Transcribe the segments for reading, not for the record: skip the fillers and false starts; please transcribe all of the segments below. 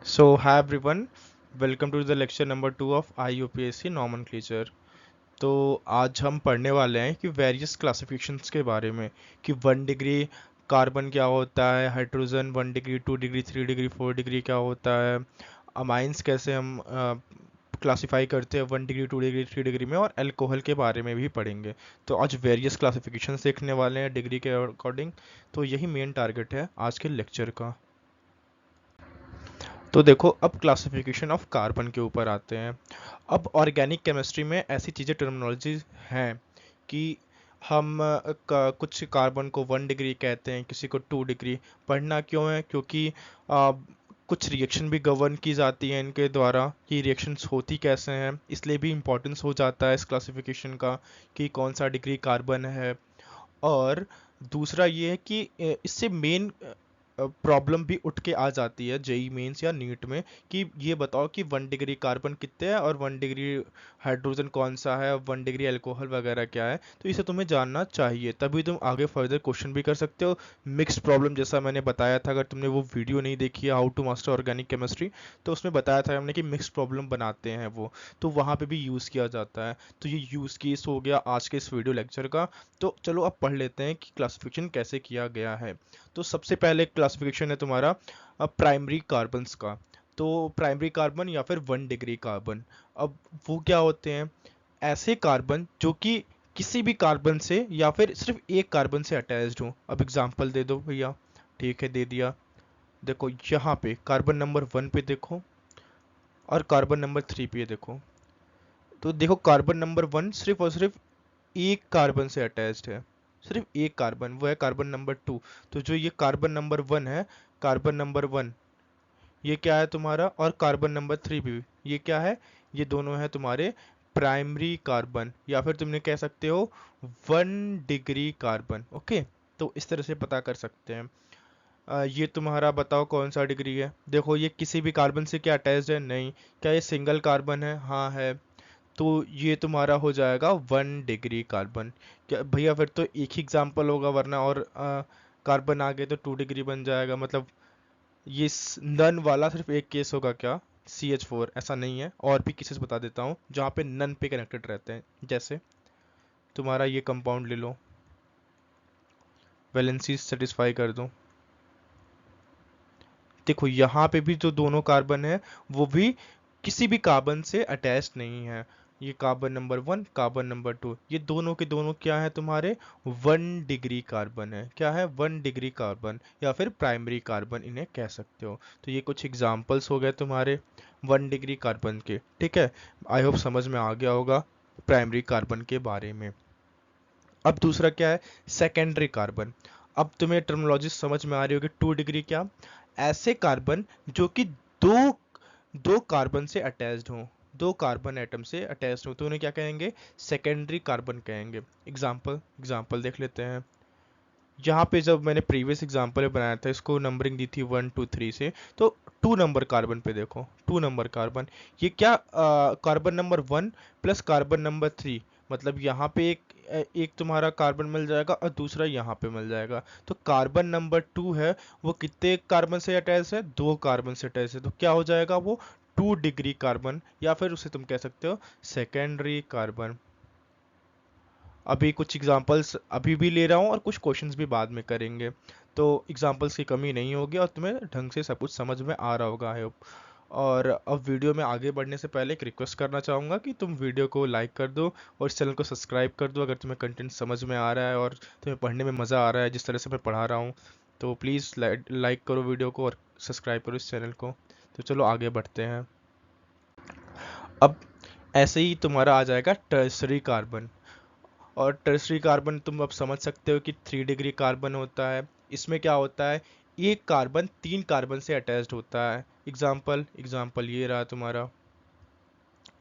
So, hi everyone, welcome to the lecture number 2 of IUPAC nomenclature. तो आज हम पढ़ने वाले हैं कि वेरियस क्लासिफिकेशंस के बारे में कि 1 डिग्री कार्बन क्या होता है, hydrogen 1 degree, 2 degree, 3 degree, 4 degree क्या होता है, अमाइंस कैसे हम क्लासिफाई करते हैं 1 डिग्री, 2 डिग्री, 3 डिग्री में, और अल्कोहल के बारे में भी पढ़ेंगे। तो आज वेरियस क्लासिफिकेशंस देखने वाले हैं डिग्री के अकॉर्डिंग। तो यही मेन टारगेट है आज के लेक्चर का। तो देखो, अब क्लासिफिकेशन ऑफ कार्बन के ऊपर आते हैं। अब ऑर्गेनिक केमिस्ट्री में ऐसी चीज़ें टर्मिनोलॉजी हैं कि हम कुछ कार्बन को 1 डिग्री कहते हैं, किसी को 2 डिग्री। पढ़ना क्यों है? क्योंकि कुछ रिएक्शन भी गवर्न की जाती है इनके द्वारा कि रिएक्शंस होती कैसे हैं, इसलिए भी इम्पोर्टेंस हो जाता है इस क्लासिफिकेशन का कि कौन सा डिग्री कार्बन है। और दूसरा ये है कि इससे मेन प्रॉब्लम भी उठ के आ जाती है जेई मेंस या नीट में कि ये बताओ कि 1 डिग्री कार्बन कितने हैं और 1 डिग्री हाइड्रोजन कौन सा है, 1 डिग्री अल्कोहल वगैरह क्या है। तो इसे तुम्हें जानना चाहिए, तभी तुम आगे फर्दर क्वेश्चन भी कर सकते हो। मिक्स्ड प्रॉब्लम जैसा मैंने बताया था, अगर तुमने वो वीडियो नहीं देखी है how to master organic chemistry, तो उसमें बताया था हमने कि मिक्स्ड प्रॉब्लम बनाते हैं वो, तो वहाँ पे भी यूज़ किया जाता है। तो ये यूज़ केस हो गया आज के इस वीडियो लेक्चर का। तो चलो अब पढ़ लेते हैं कि क्लासिफिकेशन कैसे किया गया है। तो सबसे पहले क्लासिफिकेशन है तुम्हारा प्राइमरी कार्बन्स का। तो प्राइमरी कार्बन या फिर 1 डिग्री कार्बन, अब वो क्या होते हैं? ऐसे कार्बन जो कि किसी भी कार्बन से या फिर सिर्फ एक कार्बन से अटैच्ड हो। अब एग्जांपल दे दो भैया। ठीक है, दे दिया। देखो यहाँ पे कार्बन नंबर 1 पे देखो और कार्बन नंबर 3 पे देखो। तो देखो कार्बन नंबर 1 सिर्फ और सिर्फ एक कार्बन से अटैच्ड है, सिर्फ एक कार्बन, वो है कार्बन नंबर 2। तो जो ये कार्बन नंबर 1 है, कार्बन नंबर 1 ये क्या है तुम्हारा, और कार्बन नंबर 3 भी ये क्या है? ये दोनों है तुम्हारे प्राइमरी कार्बन, या फिर तुमने कह सकते हो 1 डिग्री कार्बन। ओके, तो इस तरह से पता कर सकते हैं। ये तुम्हारा बताओ कौन सा डिग्री है? देखो ये किसी भी कार्बन से क्या अटैच्ड है? नहीं। क्या ये सिंगल कार्बन है? हाँ है। तो ये तुम्हारा हो जाएगा 1 डिग्री कार्बन। क्या भैया, फिर तो एक ही एग्जाम्पल होगा, वरना और कार्बन आ गए तो 2 डिग्री बन जाएगा, मतलब ये नन वाला सिर्फ एक केस होगा क्या? CH4 ऐसा नहीं है, और भी केसेस बता देता हूँ जहाँ पे नन पे कनेक्टेड रहते हैं। जैसे तुम्हारा ये कंपाउंड ले लो, वैलेंसी सेटिस्फाई कर दो। देखो यहाँ पे भी जो दोनों कार्बन है वो भी किसी भी कार्बन से अटैच नहीं है। ये कार्बन नंबर 1, कार्बन नंबर 2, ये दोनों के दोनों क्या है तुम्हारे? 1 डिग्री कार्बन है। क्या है? 1 डिग्री कार्बन, या फिर प्राइमरी कार्बन इन्हें कह सकते हो। तो ये कुछ एग्जाम्पल्स हो गए तुम्हारे 1 डिग्री कार्बन के। ठीक है, आई होप समझ में आ गया होगा प्राइमरी कार्बन के बारे में। अब दूसरा क्या है? Secondary carbon. अब तुम्हें टर्मिनोलॉजी समझ में आ रही होगी। 2 डिग्री क्या? ऐसे कार्बन जो कि दो दो कार्बन से अटैच्ड हों, दो कार्बन एटम से अटैच्ड हो, तो उन्हें क्या कहेंगे? सेकेंडरी कार्बन कहेंगे। एग्जाम्पल एग्जाम्पल देख लेते हैं। यहाँ पे जब मैंने प्रीवियस एग्जाम्पल बनाया था, इसको नंबरिंग दी थी 1 2 3 से, तो 2 नंबर कार्बन पे देखो, 2 नंबर कार्बन, ये क्या carbon number 1 plus carbon number 3, मतलब यहाँ पे एक तुम्हारा कार्बन मिल जाएगा और दूसरा यहाँ पे मिल जाएगा। तो कार्बन नंबर 2 है, वो कितने कार्बन से अटैच है? 2 कार्बन से अटैच है। तो क्या हो जाएगा वो? 2 डिग्री कार्बन, या फिर उसे तुम कह सकते हो सेकेंडरी कार्बन। अभी कुछ एग्जांपल्स अभी भी ले रहा हूँ और कुछ क्वेश्चंस भी बाद में करेंगे, तो एग्जांपल्स की कमी नहीं होगी और तुम्हें ढंग से सब कुछ समझ में आ रहा होगा, आई होप। और अब वीडियो में आगे बढ़ने से पहले एक रिक्वेस्ट करना चाहूँगा कि तुम वीडियो को लाइक कर दो और इस चैनल को सब्सक्राइब कर दो, अगर तुम्हें कंटेंट समझ में आ रहा है और तुम्हें पढ़ने में मज़ा आ रहा है जिस तरह से मैं पढ़ा रहा हूँ। तो प्लीज़ लाइक करो वीडियो को और सब्सक्राइब करो इस चैनल को। तो चलो आगे बढ़ते हैं। अब ऐसे ही तुम्हारा आ जाएगा टर्सरी कार्बन। और टर्सरी कार्बन तुम अब समझ सकते हो कि 3 डिग्री कार्बन होता है। इसमें क्या होता है? एक कार्बन 3 कार्बन से अटैच्ड होता है। एग्जाम्पल एग्जाम्पल ये रहा तुम्हारा।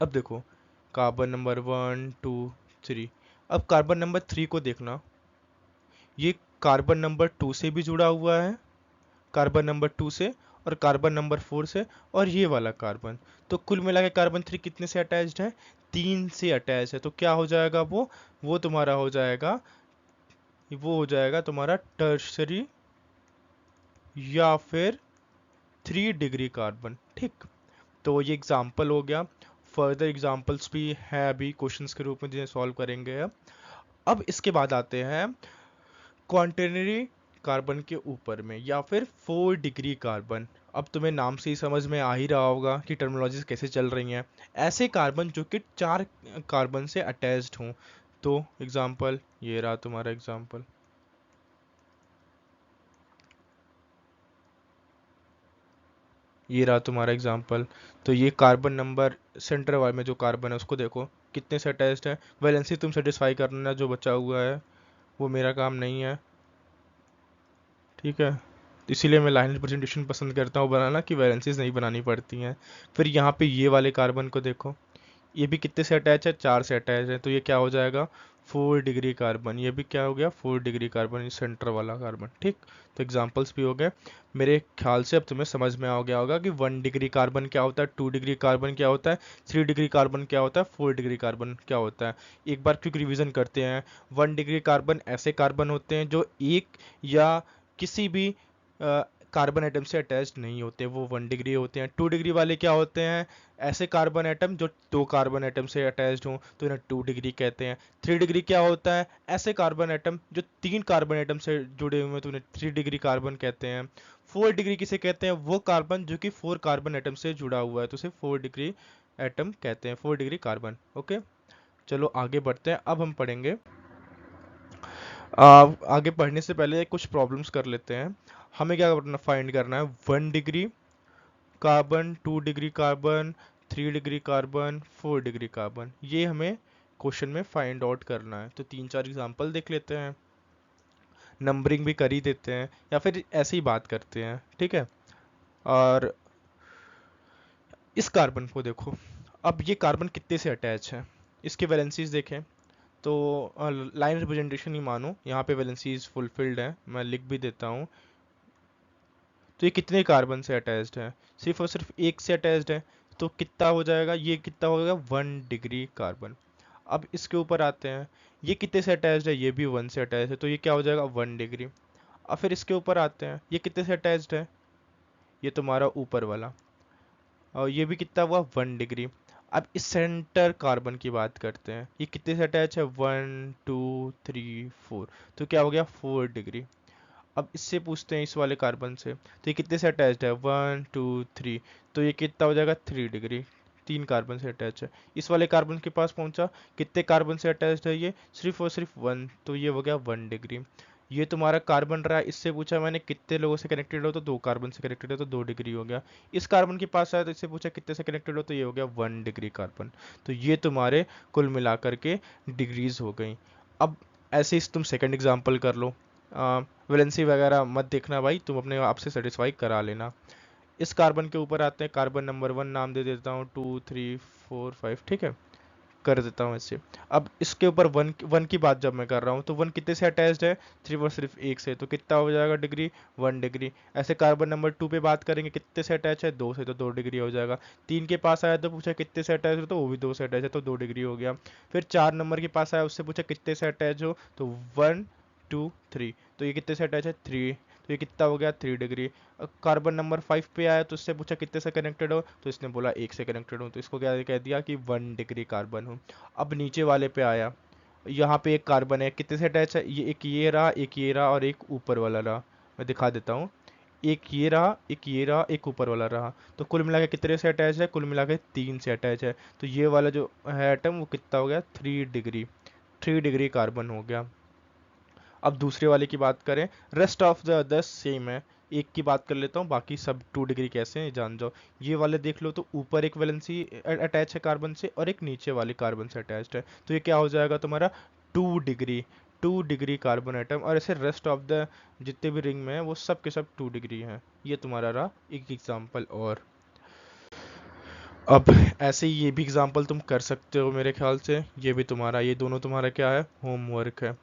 अब देखो कार्बन नंबर 1 2 3। अब कार्बन नंबर 3 को देखना, ये कार्बन नंबर 2 से भी जुड़ा हुआ है, कार्बन नंबर 2 से, और कार्बन नंबर 4 से, और ये वाला कार्बन। तो कुल मिला के कार्बन 3 कितने से अटैच्ड है? 3 से अटैच है। तो क्या हो जाएगा वो तुम्हारा हो जाएगा, वो हो जाएगा तुम्हारा टर्शरी या फिर 3 डिग्री कार्बन। ठीक, तो ये एग्जाम्पल हो गया। फर्दर एग्जाम्पल्स भी है अभी क्वेश्चंस के रूप में जिन्हें सॉल्व करेंगे। अब इसके बाद आते हैं क्वार्टरनरी कार्बन के ऊपर में, या फिर 4 डिग्री कार्बन। अब तुम्हें नाम से ही समझ में आ ही रहा होगा कि टर्मिनोलॉजीज कैसे चल रही हैं। ऐसे कार्बन जो कि 4 कार्बन से अटैच्ड हों। तो एग्जाम्पल ये रहा तुम्हारा एग्जाम्पल, ये रहा तुम्हारा एग्जाम्पल। तो ये कार्बन नंबर सेंटर वाले में जो कार्बन है उसको देखो कितने से अटैच्ड है। वैलेंसी तुम सेटिस्फाई करना, जो बचा हुआ है वो मेरा काम नहीं है। ठीक है, इसीलिए मैं लाइन रिप्रेजेंटेशन पसंद करता हूँ बनाना, कि वैलेंसीज नहीं बनानी पड़ती हैं। फिर यहाँ पे ये वाले कार्बन को देखो, ये भी कितने से अटैच है, 4 से अटैच है। तो ये क्या हो जाएगा, 4 डिग्री कार्बन। ये भी क्या हो गया, 4 डिग्री कार्बन, ये सेंटर वाला कार्बन। ठीक, तो एग्जाम्पल्स भी हो गए। मेरे ख्याल से अब तुम्हें समझ में आ गया होगा कि 1 डिग्री कार्बन क्या होता है, 2 डिग्री कार्बन क्या होता है, 3 डिग्री कार्बन क्या होता है, 4 डिग्री कार्बन क्या होता है। एक बार क्विक रिवीजन करते हैं। 1 डिग्री कार्बन ऐसे कार्बन होते हैं जो एक या किसी भी कार्बन एटम से अटैच्ड नहीं होते, वो 1 डिग्री होते हैं। 2 डिग्री वाले क्या होते हैं, ऐसे कार्बन एटम जो 2 कार्बन एटम से अटैच्ड हों, तो इन्हें 2 डिग्री कहते हैं। 3 डिग्री क्या होता है, ऐसे कार्बन एटम जो 3 कार्बन एटम से जुड़े हुए हैं, तो इन्हें 3 डिग्री कार्बन कहते हैं। 4 डिग्री किसे कहते हैं, वो कार्बन जो कि 4 कार्बन एटम से जुड़ा हुआ है, तो उसे 4 डिग्री एटम कहते हैं, 4 डिग्री कार्बन। ओके, चलो आगे बढ़ते हैं। अब हम पढ़ेंगे, आगे पढ़ने से पहले कुछ प्रॉब्लम्स कर लेते हैं। हमें क्या करना, फाइंड करना है 1 degree carbon, 2 degree carbon, 3 degree carbon, 4 degree carbon. ये हमें क्वेश्चन में फाइंड आउट करना है। तो 3-4 एग्जांपल देख लेते हैं, नंबरिंग भी कर ही देते हैं, या फिर ऐसे ही बात करते हैं। ठीक है, और इस कार्बन को देखो। अब ये कार्बन कितने से अटैच है, इसके वैलेंसीज देखें। तो लाइन रिप्रेजेंटेशन ही मानो, यहाँ पे वैलेंसीज फुलफिल्ड है, मैं लिख भी देता हूँ। तो ये कितने कार्बन से अटैच्ड है, सिर्फ और सिर्फ एक से अटैच्ड है। तो कितना हो जाएगा, ये कितना हो जाएगा, 1 डिग्री कार्बन। अब इसके ऊपर आते हैं, ये कितने से अटैच्ड है, ये भी 1 से अटैच्ड है, तो ये क्या हो जाएगा, 1 डिग्री। अब फिर इसके ऊपर आते हैं, ये कितने से अटैच्ड है, ये तुम्हारा ऊपर वाला, और ये भी कितना हुआ, 1 डिग्री। अब इस सेंटर कार्बन की बात करते हैं, ये कितने से अटैच है, 1 2 3 4, तो क्या हो गया, 4 डिग्री। अब इससे पूछते हैं इस वाले कार्बन से, तो ये कितने से अटैच्ड है, 1 2 3, तो ये कितना हो जाएगा, 3 डिग्री, 3 कार्बन से अटैच है। इस वाले कार्बन के पास पहुंचा, कितने कार्बन से अटैच्ड है, ये सिर्फ और सिर्फ 1, तो ये हो गया 1 डिग्री। ये तुम्हारा कार्बन रहा, इससे पूछा मैंने कितने लोगों से कनेक्टेड हो, तो 2 कार्बन से कनेक्टेड है, तो 2 डिग्री हो गया। इस कार्बन के पास आया तो इससे पूछा कितने से कनेक्टेड हो, तो ये हो गया 1 डिग्री कार्बन। तो ये तुम्हारे कुल मिलाकर के डिग्रीज हो गई। अब ऐसे ही तुम सेकंड एग्जांपल कर लो। वैलेंसी वगैरह मत देखना भाई, तुम अपने आप से सेटिस्फाई करा लेना। इस कार्बन के ऊपर आते हैं, कार्बन नंबर 1 नाम दे देता हूँ, 2 3 4 5, ठीक है, कर देता हूँ इससे। अब इसके ऊपर वन वन की बात जब मैं कर रहा हूँ, तो 1 कितने से अटैच्ड है, सिर्फ और सिर्फ एक से, तो कितना हो जाएगा डिग्री, 1 डिग्री। ऐसे कार्बन नंबर 2 पे बात करेंगे, कितने से अटैच है, 2 से, तो 2 डिग्री हो जाएगा। 3 के पास आया तो पूछा कितने से अटैच हो, तो वो भी 2 से अटैच है, तो 2 डिग्री हो गया। फिर 4 नंबर के पास आया, उससे पूछा कितने से अटैच हो, तो 1 2 3, तो ये कितने से अटैच है, 3, तो ये कितना हो गया, 3 डिग्री। कार्बन नंबर 5 पे आया, तो इससे पूछा कितने से कनेक्टेड हो, तो इसने बोला 1 से कनेक्टेड हूँ, तो इसको क्या कह दिया कि 1 डिग्री कार्बन हूँ। अब नीचे वाले पे आया, यहाँ पे एक कार्बन है, कितने से अटैच है, ये एक, ये रहा, एक ये रहा, और एक ऊपर वाला रहा। मैं दिखा देता हूँ, एक ये रहा, एक ये रहा, एक ऊपर वाला रहा। तो कुल मिला के कितने से अटैच है, कुल मिला के 3 से अटैच है। तो ये वाला जो है एटम, वो कितना हो गया, 3 डिग्री, 3 डिग्री कार्बन हो गया। अब दूसरे वाले की बात करें, rest of the others same है। एक की बात कर लेता हूँ, बाकी सब 2 डिग्री कैसे हैं जान जाओ। ये वाले देख लो, तो ऊपर एक वैलेंसी अटैच है कार्बन से, और एक नीचे वाले कार्बन से अटैच्ड है। तो ये क्या हो जाएगा तुम्हारा, 2 डिग्री, 2 डिग्री कार्बन एटम। और ऐसे रेस्ट ऑफ द जितने भी रिंग में है, वो सब के सब 2 डिग्री हैं। ये तुम्हारा रहा एक एग्जाम्पल। और अब ऐसे ही ये भी एग्जाम्पल तुम कर सकते हो मेरे ख्याल से। ये भी तुम्हारा, ये दोनों तुम्हारा क्या है, होमवर्क है।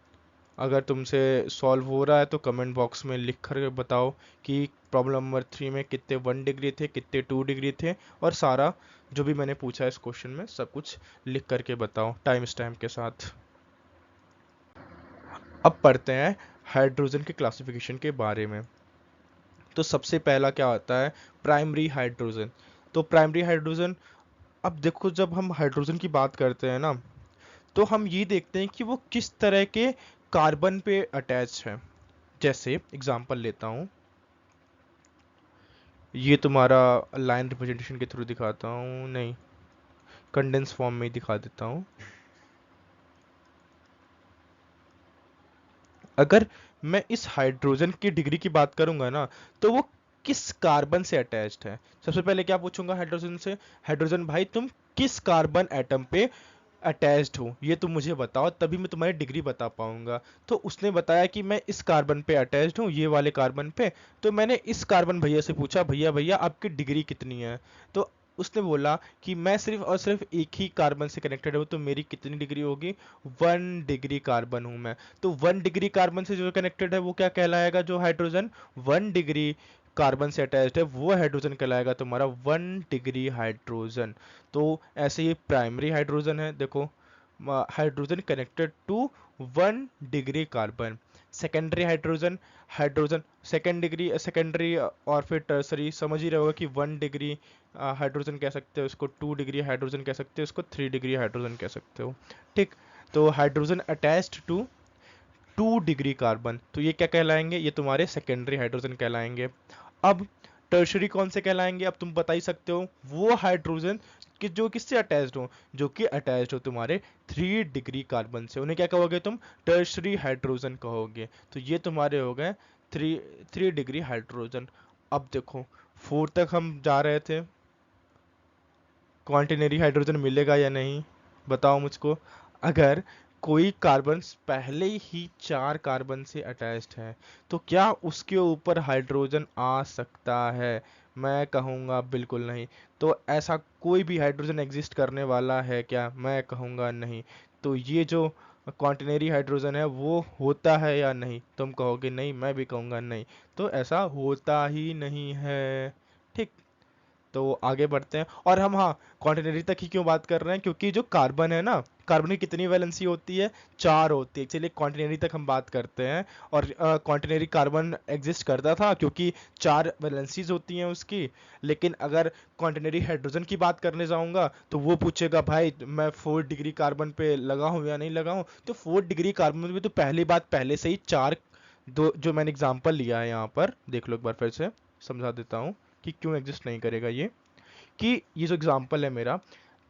अगर तुमसे सॉल्व हो रहा है तो कमेंट बॉक्स में लिख कर बताओ कि प्रॉब्लम नंबर 3 में कितने 1 डिग्री थे, कितने 2 डिग्री थे, और सारा जो भी मैंने पूछा है इस क्वेश्चन में सब कुछ लिख करके बताओ टाइम स्टैम्प के साथ। अब पढ़ते हैं हाइड्रोजन के क्लासिफिकेशन के बारे में। तो सबसे पहला क्या होता है, प्राइमरी हाइड्रोजन। तो प्राइमरी हाइड्रोजन, अब देखो जब हम हाइड्रोजन की बात करते हैं ना, तो हम ये देखते हैं कि वो किस तरह के कार्बन पे अटैच है। जैसे एग्जांपल लेता हूँ, ये तुम्हारा लाइन रिप्रेजेंटेशन के थ्रू दिखाता हूँ, नहीं कंडेंस फॉर्म में ही दिखा देता हूँ। अगर मैं इस हाइड्रोजन की डिग्री की बात करूंगा ना, तो वो किस कार्बन से अटैच्ड है। सबसे पहले क्या पूछूंगा हाइड्रोजन से, हाइड्रोजन भाई तुम किस कार्बन एटम पे अटैच्ड हो, ये तुम मुझे बताओ, तभी मैं तुम्हारी डिग्री बता पाऊंगा। तो उसने बताया कि मैं इस कार्बन पे अटैच्ड हूँ, ये वाले कार्बन पे। तो मैंने इस कार्बन भैया से पूछा, भैया भैया आपकी डिग्री कितनी है। तो उसने बोला कि मैं सिर्फ और सिर्फ एक ही कार्बन से कनेक्टेड हूँ, तो मेरी कितनी डिग्री होगी, 1 डिग्री कार्बन हूँ मैं। तो 1 डिग्री कार्बन से जो कनेक्टेड है वो क्या कहलाएगा, जो हाइड्रोजन 1 डिग्री कार्बन से अटैच्ड है वो हाइड्रोजन कहलाएगा तुम्हारा 1 डिग्री हाइड्रोजन। तो ऐसे ही प्राइमरी हाइड्रोजन है, देखो hydrogen connected to 1 degree carbon. Secondary hydrogen, hydrogen secondary और फिर टर्सरी, समझ ही रहे होगा कि 1 डिग्री हाइड्रोजन कह सकते हो उसको, 2 डिग्री हाइड्रोजन कह सकते हो उसको, 3 डिग्री हाइड्रोजन कह सकते हो। ठीक, तो hydrogen attached to 2 degree carbon, तो ये क्या कहलाएंगे, ये तुम्हारे सेकेंडरी हाइड्रोजन कहलाएंगे। अब टर्शरी कौन से कहलाएंगे, अब तुम बता ही सकते हो, वो हाइड्रोजन कि जो किससे अटैच्ड हो, जो कि अटैच्ड हो तुम्हारे 3 डिग्री कार्बन से, उन्हें क्या कहोगे तुम, टर्शरी हाइड्रोजन कहोगे। तो ये तुम्हारे हो गए थ्री 3 डिग्री हाइड्रोजन। अब देखो 4 तक हम जा रहे थे, क्वांटिनरी हाइड्रोजन मिलेगा या नहीं, बताओ मुझको। अगर कोई कार्बन पहले ही 4 कार्बन से अटैच्ड है, तो क्या उसके ऊपर हाइड्रोजन आ सकता है, मैं कहूँगा बिल्कुल नहीं। तो ऐसा कोई भी हाइड्रोजन एग्जिस्ट करने वाला है क्या, मैं कहूँगा नहीं। तो ये जो क्वांटिनरी हाइड्रोजन है वो होता है या नहीं, तुम कहोगे नहीं, मैं भी कहूँगा नहीं। तो ऐसा होता ही नहीं है। ठीक, तो आगे बढ़ते हैं। और हम हाँ, क्वांटिनरी तक ही क्यों बात कर रहे हैं, क्योंकि जो कार्बन है ना, कार्बन की कितनी वैलेंसी होती है, 4 होती है। चलिए क्वांटिनरी तक हम बात करते हैं। और क्वांटिनरी कार्बन एग्जिस्ट करता था क्योंकि 4 वैलेंसीज होती हैं उसकी। लेकिन अगर क्वांटिनरी हाइड्रोजन की बात करने जाऊंगा तो वो पूछेगा भाई मैं 4 डिग्री कार्बन पे लगा हूँ या नहीं लगा हूँ। तो 4 डिग्री कार्बन में तो पहली बात, पहले से ही 4, दो जो मैंने एग्जांपल लिया है यहाँ पर देख लो एक बार फिर से समझा देता हूँ कि क्यों एग्जिस्ट नहीं करेगा ये। कि ये जो एग्जांपल है मेरा,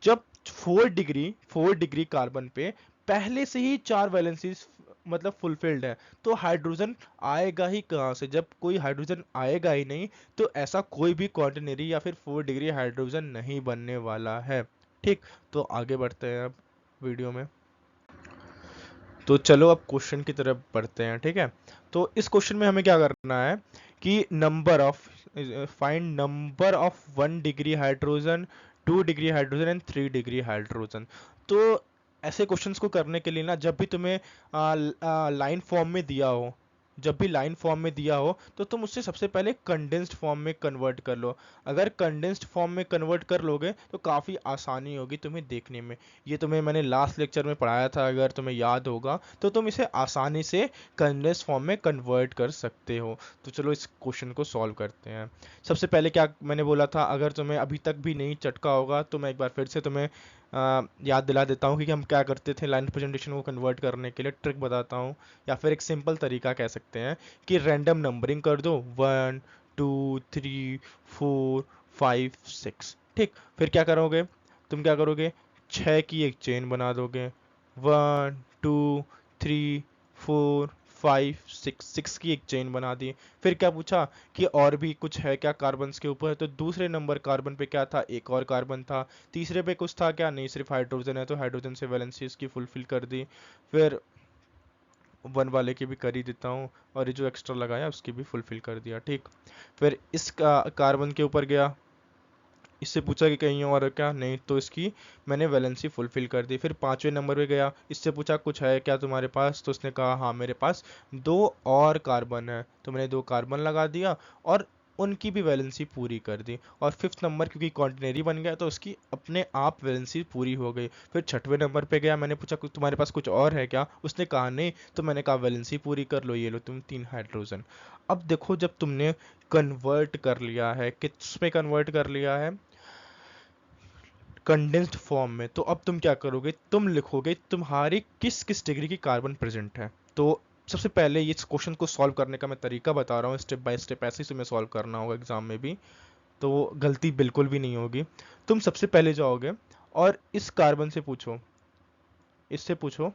जब 4 डिग्री कार्बन पे पहले से ही 4 वैलेंसीज मतलब फुलफिल्ड है, तो हाइड्रोजन आएगा ही कहाँ से, जब कोई हाइड्रोजन आएगा ही नहीं, तो ऐसा कोई भी क्वार्टनरी या फिर 4 डिग्री हाइड्रोजन नहीं बनने वाला है। ठीक, तो आगे बढ़ते हैं अब वीडियो में। तो चलो अब क्वेश्चन की तरफ बढ़ते हैं, ठीक है। तो इस क्वेश्चन में हमें क्या करना है कि number of, find number of 1 degree hydrogen, 2 degree hydrogen and 3 degree hydrogen. तो ऐसे क्वेश्चंस को करने के लिए ना, जब भी तुम्हें लाइन फॉर्म में दिया हो, जब भी लाइन फॉर्म में दिया हो, तो तुम उससे सबसे पहले कंडेंस्ड फॉर्म में कन्वर्ट कर लो। अगर कंडेंस्ड फॉर्म में कन्वर्ट कर लोगे तो काफ़ी आसानी होगी तुम्हें देखने में। ये तुम्हें मैंने लास्ट लेक्चर में पढ़ाया था, अगर तुम्हें याद होगा तो तुम इसे आसानी से कंडेंस्ड फॉर्म में कन्वर्ट कर सकते हो। तो चलो इस क्वेश्चन को सॉल्व करते हैं। सबसे पहले क्या मैंने बोला था, अगर तुम्हें अभी तक भी नहीं चटका होगा तो मैं एक बार फिर से तुम्हें याद दिला देता हूँ कि हम क्या करते थे लाइन प्रेजेंटेशन को कन्वर्ट करने के लिए, ट्रिक बताता हूँ, या फिर एक सिंपल तरीका कह सकते हैं कि रैंडम नंबरिंग कर दो, 1 2 3 4 5 6। ठीक, फिर क्या करोगे, तुम क्या करोगे, 6 की एक चेन बना दोगे, 1 2 3 4 5 6, 6 की एक चेन बना दी। फिर क्या पूछा कि और भी कुछ है क्या कार्बन्स के ऊपर, तो दूसरे नंबर कार्बन पे क्या था, एक और कार्बन था। तीसरे पे कुछ था क्या, नहीं सिर्फ हाइड्रोजन है, तो हाइड्रोजन से वैलेंसी इसकी फुलफिल कर दी। फिर 1 वाले की भी कर ही देता हूँ, और ये जो एक्स्ट्रा लगाया उसकी भी फुलफिल कर दिया। ठीक, फिर इसका कार्बन के ऊपर गया, इससे पूछा कि कहीं और है क्या, नहीं, तो इसकी मैंने वैलेंसी फुलफिल कर दी। फिर 5वें नंबर पे गया, इससे पूछा कुछ है क्या तुम्हारे पास, तो उसने कहा हाँ मेरे पास 2 और कार्बन है, तो मैंने 2 कार्बन लगा दिया। और उनकी भी वैलेंसी पूरी कर दी। और फिफ्थ नंबर क्योंकि कॉन्टिनरी बन गया तो उसकी अपने आप वैलेंसी पूरी हो गई। फिर छठवें नंबर पे गया, मैंने पूछा कुछ तुम्हारे पास कुछ और है क्या, उसने कहा नहीं, तो मैंने कहा वैलेंसी पूरी कर लो, ये लो तुम 3 हाइड्रोजन। अब देखो जब तुमने कन्वर्ट कर लिया है, किस में कन्वर्ट कर लिया है, कंडेंस्ड फॉर्म में, तो अब तुम क्या करोगे, तुम लिखोगे तुम्हारी किस किस डिग्री की कार्बन प्रेजेंट है। तो सबसे पहले ये इस क्वेश्चन को सॉल्व करने का मैं तरीका बता रहा हूँ स्टेप बाय स्टेप, ऐसे ही तुम्हें सॉल्व करना होगा एग्जाम में भी, तो गलती बिल्कुल भी नहीं होगी। तुम सबसे पहले जाओगे और इस कार्बन से पूछो, इससे पूछो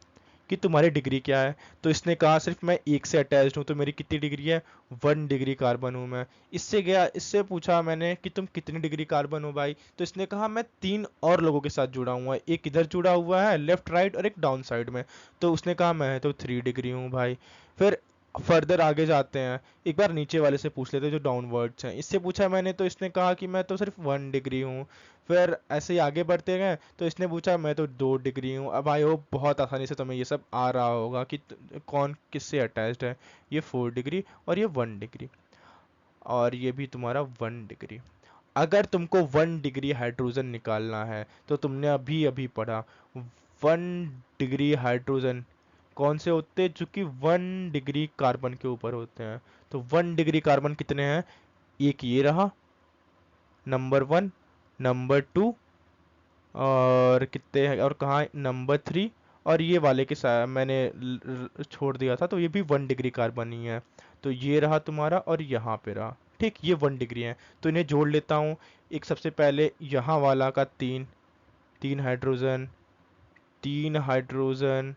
कि तुम्हारी डिग्री क्या है। तो इसने कहा सिर्फ मैं एक से अटैच्ड हूँ, तो मेरी कितनी डिग्री है, 1 डिग्री कार्बन हूँ मैं। इससे गया, इससे पूछा मैंने कि तुम कितनी डिग्री कार्बन हो भाई, तो इसने कहा मैं 3 और लोगों के साथ जुड़ा हुआ है, एक इधर जुड़ा हुआ है लेफ्ट राइट और एक डाउन साइड में, तो उसने कहा मैं तो 3 डिग्री हूँ भाई। फिर फर्दर आगे जाते हैं, एक बार नीचे वाले से पूछ लेते हैं जो डाउनवर्ड्स हैं, इससे पूछा मैंने तो इसने कहा कि मैं तो सिर्फ 1 डिग्री हूँ। फिर ऐसे ही आगे बढ़ते गए तो इसने पूछा मैं तो 2 डिग्री हूँ। अब आई होप बहुत आसानी से तुम्हें ये सब आ रहा होगा कि कौन किससे अटैच्ड है, ये 4 डिग्री और ये 1 डिग्री, और ये भी तुम्हारा 1 डिग्री। अगर तुमको 1 डिग्री हाइड्रोजन निकालना है तो तुमने अभी अभी पढ़ा 1 डिग्री हाइड्रोजन कौन से होते हैं, जो कि 1 डिग्री कार्बन के ऊपर होते हैं। तो 1 डिग्री कार्बन कितने हैं, एक ये रहा नंबर 1, नंबर 2, और कितने हैं, और कहाँ नंबर 3, और ये वाले के साथ मैंने छोड़ दिया था, तो ये भी 1 डिग्री कार्बन ही है। तो ये रहा तुम्हारा और यहाँ पे रहा, ठीक, ये 1 डिग्री है। तो इन्हें जोड़ लेता हूँ। एक सबसे पहले यहाँ वाला का 3 3 हाइड्रोजन, 3 हाइड्रोजन,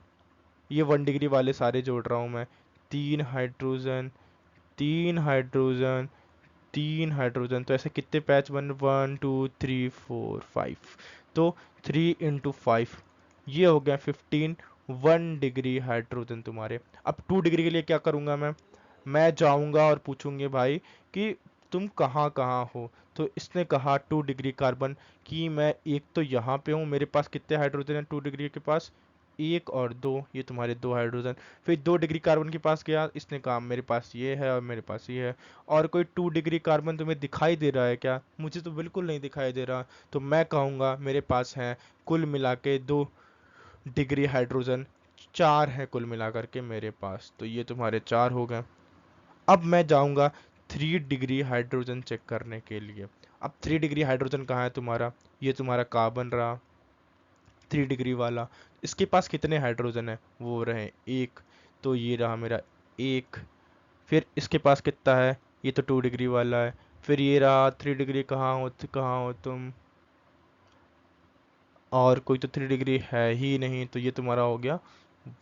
ये 1 डिग्री वाले सारे जोड़ रहा हूँ मैं, 3 हाइड्रोजन, 3 हाइड्रोजन, 3 हाइड्रोजन, तो ऐसे कितने पैच बन, 1 2 3 4 5, तो 3 × 5, ये हो गया 15, 1 डिग्री हाइड्रोजन तुम्हारे। अब 2 डिग्री के लिए क्या करूंगा मैं जाऊंगा और पूछूंगे भाई कि तुम कहाँ कहाँ हो। तो इसने कहा 2 डिग्री कार्बन कि मैं एक तो यहाँ पे हूँ, मेरे पास कितने हाइड्रोजन है 2 डिग्री के पास, एक और दो, ये तुम्हारे 2 हाइड्रोजन। फिर 2 डिग्री कार्बन के पास गया, इसने कहा मेरे पास ये है और मेरे पास ये है। और कोई 2 डिग्री कार्बन तुम्हें दिखाई दे रहा है क्या, मुझे तो बिल्कुल नहीं दिखाई दे रहा। तो मैं कहूँगा मेरे पास है कुल मिला के 2 डिग्री हाइड्रोजन, 4 है कुल मिला करके मेरे पास, तो ये तुम्हारे 4 हो गए। अब मैं जाऊंगा 3 डिग्री हाइड्रोजन चेक करने के लिए। अब 3 डिग्री हाइड्रोजन कहाँ है तुम्हारा, ये तुम्हारा कार्बन रहा 3 डिग्री वाला, इसके पास कितने हाइड्रोजन है, वो रहे एक, तो ये रहा मेरा एक। फिर इसके पास कितना है, ये तो 2 डिग्री वाला है। फिर ये रहा 3 डिग्री, कहाँ हो तुम, और कोई तो 3 डिग्री है ही नहीं, तो ये तुम्हारा हो गया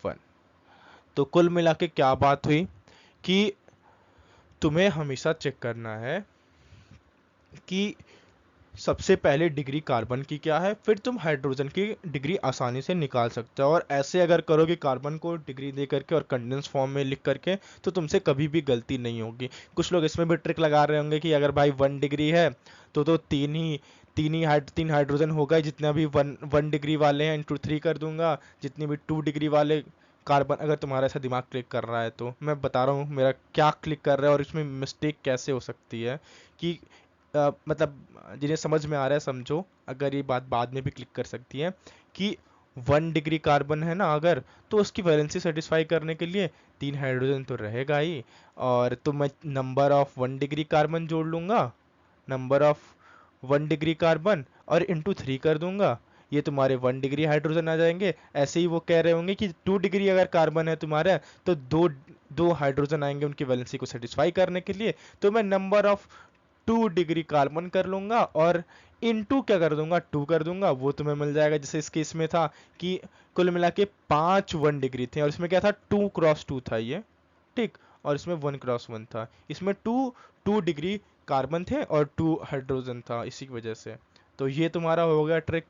1। तो कुल मिला के क्या बात हुई कि तुम्हें हमेशा चेक करना है कि सबसे पहले डिग्री कार्बन की क्या है, फिर तुम हाइड्रोजन की डिग्री आसानी से निकाल सकते हो। और ऐसे अगर करोगे कार्बन को डिग्री दे करके और कंडेंस फॉर्म में लिख करके, तो तुमसे कभी भी गलती नहीं होगी। कुछ लोग इसमें भी ट्रिक लगा रहे होंगे कि अगर भाई 1 डिग्री है तो तीन हाइड्रोजन होगा, जितने भी 1 डिग्री वाले हैं इंटू 3 कर दूंगा, जितने भी 2 डिग्री वाले कार्बन। अगर तुम्हारा ऐसा दिमाग क्लिक कर रहा है तो मैं बता रहा हूँ मेरा क्या क्लिक कर रहा है और इसमें मिस्टेक कैसे हो सकती है, कि मतलब जिन्हें समझ में आ रहा है समझो, अगर ये बात बाद में भी क्लिक कर सकती है कि 1 डिग्री कार्बन है ना अगर, तो उसकी वैलेंसी सेटिस्फाई करने के लिए 3 हाइड्रोजन तो रहेगा ही। और तो मैं नंबर ऑफ 1 डिग्री कार्बन जोड़ लूंगा, नंबर ऑफ 1 डिग्री कार्बन, और इंटू 3 कर दूंगा, ये तुम्हारे 1 डिग्री हाइड्रोजन आ जाएंगे। ऐसे ही वो कह रहे होंगे कि 2 डिग्री अगर कार्बन है तुम्हारा, तो दो दो हाइड्रोजन आएंगे उनकी वैलेंसी को सेटिस्फाई करने के लिए, तो मैं नंबर ऑफ 2 डिग्री कार्बन कर लूंगा और इनटू क्या कर दूंगा, 2 कर दूंगा, वो तुम्हें मिल जाएगा। जैसे इस केस में था कि कुल मिला के 5 1 डिग्री थे और इसमें क्या था 2 × 2 था ये, ठीक, और इसमें 1 × 1 था, इसमें 2 डिग्री कार्बन थे और 2 हाइड्रोजन था, इसी की वजह से। तो ये तुम्हारा हो गया ट्रिक।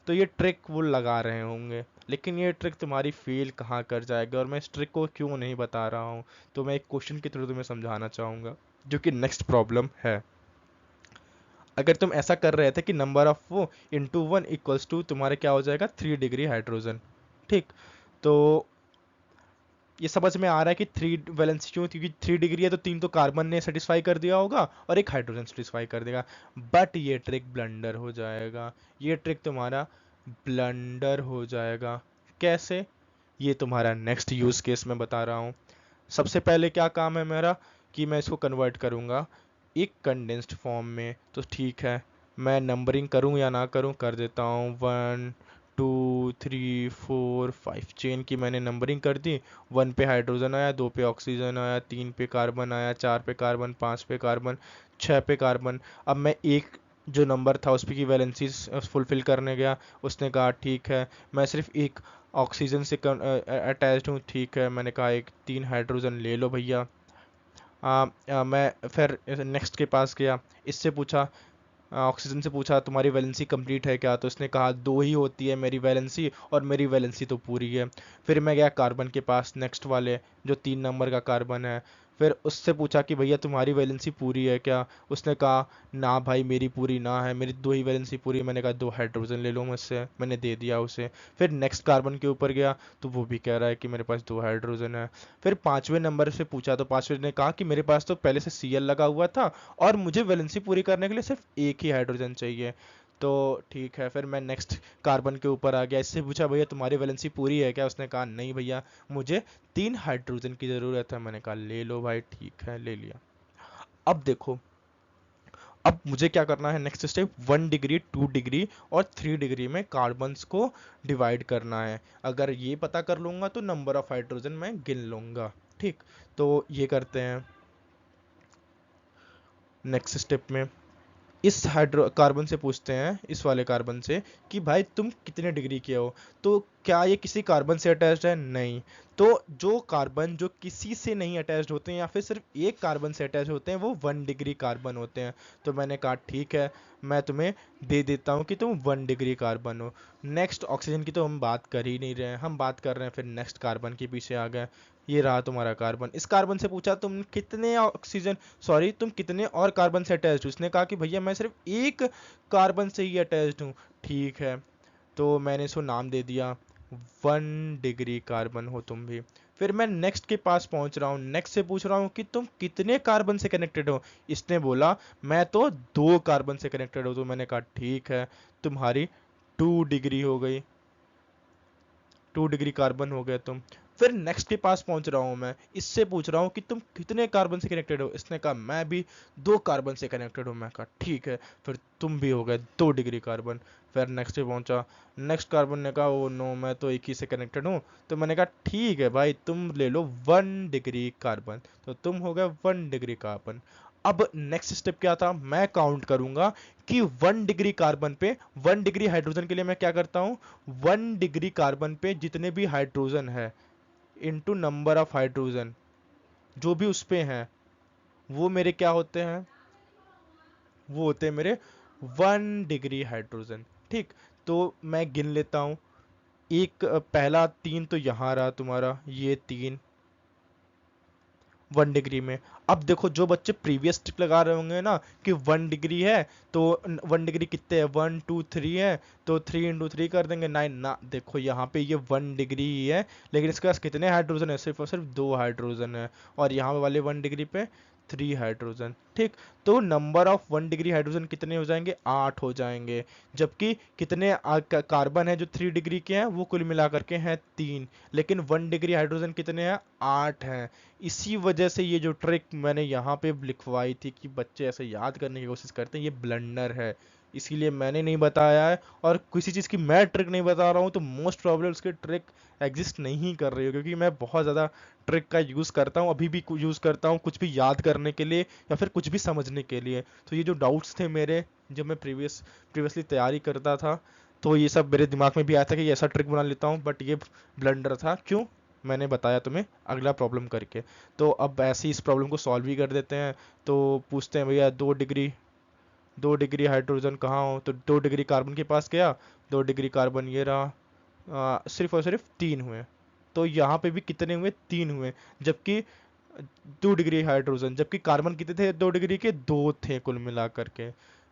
तो ये ट्रिक वो लगा रहे होंगे, लेकिन ये ट्रिक तुम्हारी फेल कहाँ कर जाएगा, और मैं इस ट्रिक को क्यों नहीं बता रहा हूँ, तो मैं एक क्वेश्चन के थ्रू तुम्हें समझाना चाहूंगा, जो कि नेक्स्ट प्रॉब्लम है। अगर तुम ऐसा कर रहे थे कि नंबर ऑफ वो इंटू 1 = तुम्हारे क्या हो जाएगा 3 डिग्री हाइड्रोजन, ठीक। तो ये समझ में आ रहा है कि थ्री वैलेंसी क्यों, क्योंकि 3 डिग्री है तो 3 तो कार्बन ने सेटिस्फाई कर दिया होगा और एक हाइड्रोजन सेटिस्फाई कर देगा। बट ये ट्रिक ब्लंडर हो जाएगा, ये ट्रिक तुम्हारा ब्लंडर हो जाएगा। कैसे? ये तुम्हारा नेक्स्ट यूज केस मैं बता रहा हूँ। सबसे पहले क्या काम है मेरा कि मैं इसको कन्वर्ट करूँगा एक कंडेंस्ड फॉर्म में। तो ठीक है, मैं नंबरिंग करूँ या ना करूँ, कर देता हूँ। 1 2 3 4 5 चेन की मैंने नंबरिंग कर दी। 1 पे हाइड्रोजन आया, 2 पे ऑक्सीजन आया, 3 पे कार्बन आया, 4 पे कार्बन, 5 पे कार्बन, 6 पे कार्बन। अब मैं एक जो नंबर था उस पे की वैलेंसी फुलफिल करने गया, उसने कहा ठीक है मैं सिर्फ एक ऑक्सीजन से अटैच्ड हूँ। ठीक है, मैंने कहा एक 3 हाइड्रोजन ले लो भैया। मैं फिर नेक्स्ट के पास गया, इससे पूछा, ऑक्सीजन से पूछा तुम्हारी वैलेंसी कंप्लीट है क्या, तो उसने कहा 2 ही होती है मेरी वैलेंसी, और मेरी वैलेंसी तो पूरी है। फिर मैं गया कार्बन के पास, नेक्स्ट वाले जो 3 नंबर का कार्बन है, फिर उससे पूछा कि भैया तुम्हारी वैलेंसी पूरी है क्या। उसने कहा ना भाई मेरी पूरी ना है, मेरी 2 ही वैलेंसी पूरी है। मैंने कहा 2 हाइड्रोजन ले लो मुझसे, मैंने दे दिया उसे। फिर नेक्स्ट कार्बन के ऊपर गया तो वो भी कह रहा है कि मेरे पास 2 हाइड्रोजन है। फिर 5वें नंबर से पूछा तो 5वें ने कहा कि मेरे पास तो पहले से Cl लगा हुआ था और मुझे वैलेंसी पूरी करने के लिए सिर्फ एक ही हाइड्रोजन चाहिए। तो ठीक है, फिर मैं नेक्स्ट कार्बन के ऊपर आ गया, इससे पूछा भैया तुम्हारी वैलेंसी पूरी है क्या। उसने कहा नहीं भैया मुझे 3 हाइड्रोजन की ज़रूरत है। मैंने कहा ले लो भाई, ठीक है ले लिया। अब देखो, अब मुझे क्या करना है, नेक्स्ट स्टेप 1 डिग्री, 2 डिग्री और 3 डिग्री में कार्बन्स को डिवाइड करना है। अगर ये पता कर लूँगा तो नंबर ऑफ हाइड्रोजन मैं गिन लूँगा। ठीक, तो ये करते हैं नेक्स्ट स्टेप में। इस हाइड्रो कार्बन से पूछते हैं, इस वाले कार्बन से, कि भाई तुम कितने डिग्री के हो। तो क्या ये किसी कार्बन से अटैच्ड है? नहीं। तो जो कार्बन जो किसी से नहीं अटैच्ड होते हैं या फिर सिर्फ एक कार्बन से अटैच होते हैं वो 1 डिग्री कार्बन होते हैं। तो मैंने कहा ठीक है, मैं तुम्हें दे देता हूँ कि तुम 1 डिग्री कार्बन हो। नेक्स्ट ऑक्सीजन की तो हम बात कर ही नहीं रहे हैं, हम बात कर रहे हैं फिर नेक्स्ट कार्बन के पीछे आ गए। ये रहा तुम्हारा कार्बन। इस कार्बन से पूछा तुम कितने ऑक्सीजन, सॉरी तुम कितने और कार्बन से अटैच्ड हो। उसने कहा कि भैया मैं सिर्फ एक कार्बन से ही अटैच्ड हूँ। ठीक है, तो मैंने इसको नाम दे दिया 1 डिग्री कार्बन हो तुम भी। फिर मैं नेक्स्ट के पास पहुंच रहा हूँ, नेक्स्ट से पूछ रहा हूँ कि तुम कितने कार्बन से कनेक्टेड हो। इसने बोला मैं तो 2 कार्बन से कनेक्टेड हूँ। तो मैंने कहा ठीक है, तुम्हारी 2 डिग्री हो गई, 2 डिग्री कार्बन हो गए तुम। फिर नेक्स्ट के पास पहुंच रहा हूं मैं, इससे पूछ रहा हूं कि तुम कितने कार्बन से कनेक्टेड हो। इसने कहा मैं भी 2 कार्बन से कनेक्टेड हूं। मैं कहा ठीक है, फिर तुम भी हो गए 2 डिग्री कार्बन। फिर नेक्स्ट पे पहुंचा, नेक्स्ट कार्बन ने कहा ओ नो मैं तो एक ही से कनेक्टेड हूँ। तो मैंने कहा ठीक है भाई तुम ले लो 1 डिग्री कार्बन। तो तुम हो गए 1 डिग्री कार्बन। अब नेक्स्ट स्टेप क्या था, मैं काउंट करूंगा कि 1 डिग्री कार्बन पे, 1 डिग्री हाइड्रोजन के लिए मैं क्या करता हूँ, 1 डिग्री कार्बन पे जितने भी हाइड्रोजन है इनटू नंबर ऑफ हाइड्रोजन जो भी उस पे हैं, वो मेरे क्या होते हैं, वो होते हैं मेरे 1 डिग्री हाइड्रोजन। ठीक, तो मैं गिन लेता हूँ। एक पहला 3 तो यहाँ रहा तुम्हारा, ये 3 1 डिग्री में। अब देखो जो बच्चे प्रीवियस टिप लगा रहे होंगे ना कि 1 डिग्री है तो 1 डिग्री कितने है, 1 2 3 है, तो 3 × 3 कर देंगे 9 ना। देखो यहाँ पे ये 1 डिग्री ही है, लेकिन इसके पास कितने हाइड्रोजन है, सिर्फ और सिर्फ 2 हाइड्रोजन है। और यहाँ वाले 1 डिग्री पे 3 हाइड्रोजन। ठीक, तो नंबर ऑफ 1 डिग्री हाइड्रोजन कितने हो जाएंगे, 8 हो जाएंगे। जबकि कितने कार्बन है जो 3 डिग्री के हैं, वो कुल मिला करके हैं 3, लेकिन 1 डिग्री हाइड्रोजन कितने हैं, 8 हैं। इसी वजह से ये जो ट्रिक मैंने यहाँ पे लिखवाई थी कि बच्चे ऐसे याद करने की कोशिश करते हैं, ये ब्लंडर है। इसीलिए मैंने नहीं बताया है, और किसी चीज़ की मैं ट्रिक नहीं बता रहा हूँ तो मोस्ट प्रॉब्लम उसकी ट्रिक एग्जिस्ट नहीं कर रही हो, क्योंकि मैं बहुत ज़्यादा ट्रिक का यूज़ करता हूँ, अभी भी यूज़ करता हूँ कुछ भी याद करने के लिए या फिर कुछ भी समझने के लिए। तो ये जो डाउट्स थे मेरे, जब मैं प्रीवियसली तैयारी करता था, तो ये सब मेरे दिमाग में भी आया था कि ये ऐसा ट्रिक बना लेता हूँ, बट ये ब्लंडर था। क्यों, मैंने बताया तुम्हें अगला प्रॉब्लम करके। तो अब ऐसे ही इस प्रॉब्लम को सॉल्व भी कर देते हैं। तो पूछते हैं भैया 2 डिग्री, 2 डिग्री हाइड्रोजन कहाँ हो, तो 2 डिग्री कार्बन के पास गया, 2 डिग्री कार्बन ये रहा। सिर्फ और सिर्फ 3 हुए। तो यहाँ पे भी कितने हुए, 3 हुए। जबकि 2 डिग्री हाइड्रोजन, जबकि कार्बन कितने थे 2 डिग्री के, 2 थे कुल मिला करके।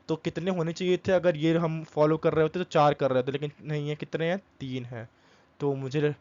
तो कितने होने चाहिए थे, अगर ये हम फॉलो कर रहे होते तो 4 कर रहे होते, लेकिन नहीं है, कितने हैं, 3 हैं। तो मुझे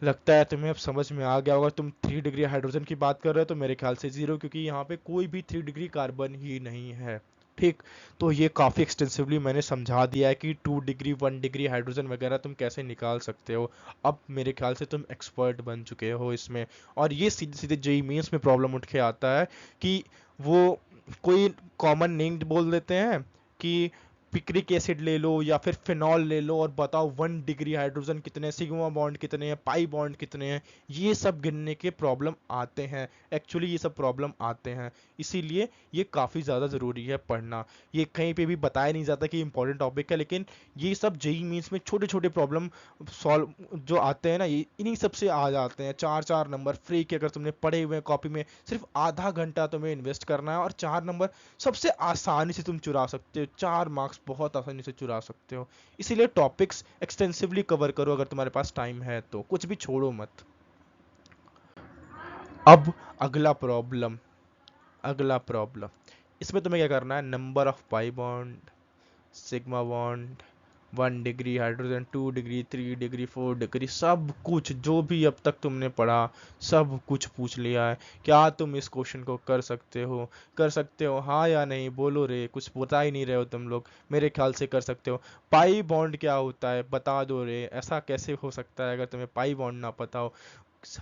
लगता है तुम्हें अब समझ में आ गया होगा। तुम 3 डिग्री हाइड्रोजन की बात कर रहे हो तो मेरे ख्याल से जीरो, क्योंकि यहाँ पे कोई भी 3 डिग्री कार्बन ही नहीं है। ठीक। तो ये काफ़ी एक्सटेंसिवली मैंने समझा दिया है कि 2 डिग्री 1 डिग्री हाइड्रोजन वगैरह तुम कैसे निकाल सकते हो। अब मेरे ख्याल से तुम एक्सपर्ट बन चुके हो इसमें। और ये सीधे सीधे जेईई मेंस में प्रॉब्लम उठ के आता है कि वो कोई कॉमन नेम बोल देते हैं कि पिक्रिक एसिड ले लो या फिर फिनॉल ले लो और बताओ 1 डिग्री हाइड्रोजन कितने, सिग्मा बॉन्ड कितने हैं, पाई बॉन्ड कितने हैं। ये सब गिनने के प्रॉब्लम आते हैं। एक्चुअली ये सब प्रॉब्लम आते हैं, इसीलिए ये काफ़ी ज़्यादा ज़रूरी है पढ़ना। ये कहीं पे भी बताया नहीं जाता कि इंपॉर्टेंट टॉपिक है, लेकिन ये सब जेई मीन्स में छोटे छोटे प्रॉब्लम सॉल्व जो आते हैं ना, ये इन्हीं सब से आ जाते हैं। 4 4 नंबर फ्री के अगर तुमने पढ़े हुए हैं कॉपी में, सिर्फ आधा घंटा तुम्हें इन्वेस्ट करना है और 4 नंबर सबसे आसानी से तुम चुरा सकते हो। 4 मार्क्स बहुत आसानी से चुरा सकते हो। इसीलिए टॉपिक्स एक्सटेंसिवली कवर करो अगर तुम्हारे पास टाइम है तो, कुछ भी छोड़ो मत। अब अगला प्रॉब्लम, अगला प्रॉब्लम इसमें तुम्हें क्या करना है, number of pi bond, sigma bond, 1 degree hydrogen, 2 degree, 3 degree, 4 degree, सब कुछ जो भी अब तक तुमने पढ़ा सब कुछ पूछ लिया है। क्या तुम इस क्वेश्चन को कर सकते हो? कर सकते हो हाँ या नहीं? बोलो रे, कुछ बता ही नहीं रहे हो तुम लोग। मेरे ख्याल से कर सकते हो। पाई बॉन्ड क्या होता है बता दो रे, ऐसा कैसे हो सकता है अगर तुम्हें पाई बॉन्ड ना पता हो?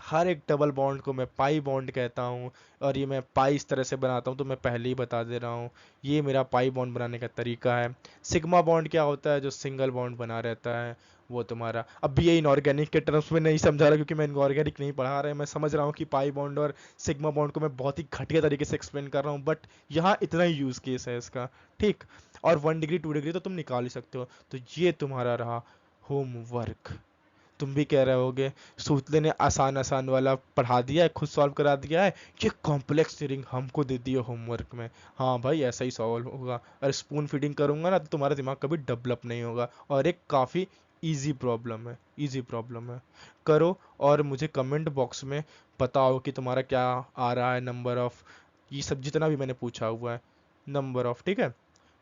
हर एक डबल बॉन्ड को मैं पाई बॉन्ड कहता हूँ, और ये मैं पाई इस तरह से बनाता हूँ तो मैं पहले ही बता दे रहा हूँ। ये मेरा पाई बॉन्ड बनाने का तरीका है। सिग्मा बॉन्ड क्या होता है? जो सिंगल बॉन्ड बना रहता है वो तुम्हारा। अब भी ये इनऑर्गेनिक के टर्म्स में नहीं समझा रहा क्योंकि मैं इनऑर्गेनिक नहीं पढ़ा रहा है। मैं समझ रहा हूँ कि पाई बॉन्ड और सिग्मा बॉन्ड को मैं बहुत ही घटिया तरीके से एक्सप्लेन कर रहा हूँ, बट यहाँ इतना ही यूज केस है इसका। ठीक। और 1 डिग्री 2 डिग्री तो तुम निकाल ही सकते हो। तो ये तुम्हारा रहा होमवर्क। तुम भी कह रहे होगे सूतले ने आसान आसान वाला पढ़ा दिया है, खुद सॉल्व करा दिया है, ये कॉम्प्लेक्स रिंग हमको दे दिया होमवर्क में। हाँ भाई ऐसा ही सॉल्व होगा। और स्पून फीडिंग करूंगा ना तो तुम्हारा दिमाग कभी डेवलप नहीं होगा। और एक काफ़ी इजी प्रॉब्लम है, इजी प्रॉब्लम है। करो और मुझे कमेंट बॉक्स में बताओ कि तुम्हारा क्या आ रहा है नंबर ऑफ, ये सब जितना भी मैंने पूछा हुआ है नंबर ऑफ। ठीक है,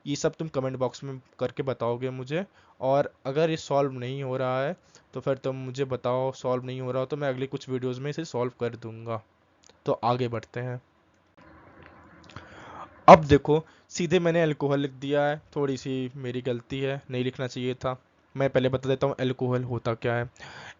ये सब तुम कमेंट बॉक्स में करके बताओगे मुझे। और अगर ये सॉल्व नहीं हो रहा है तो फिर तुम मुझे बताओ, सॉल्व नहीं हो रहा हो तो मैं अगली कुछ वीडियोस में इसे सॉल्व कर दूंगा। तो आगे बढ़ते हैं। अब देखो, सीधे मैंने अल्कोहल लिख दिया है, थोड़ी सी मेरी गलती है, नहीं लिखना चाहिए था। मैं पहले बता देता हूँ अल्कोहल होता क्या है।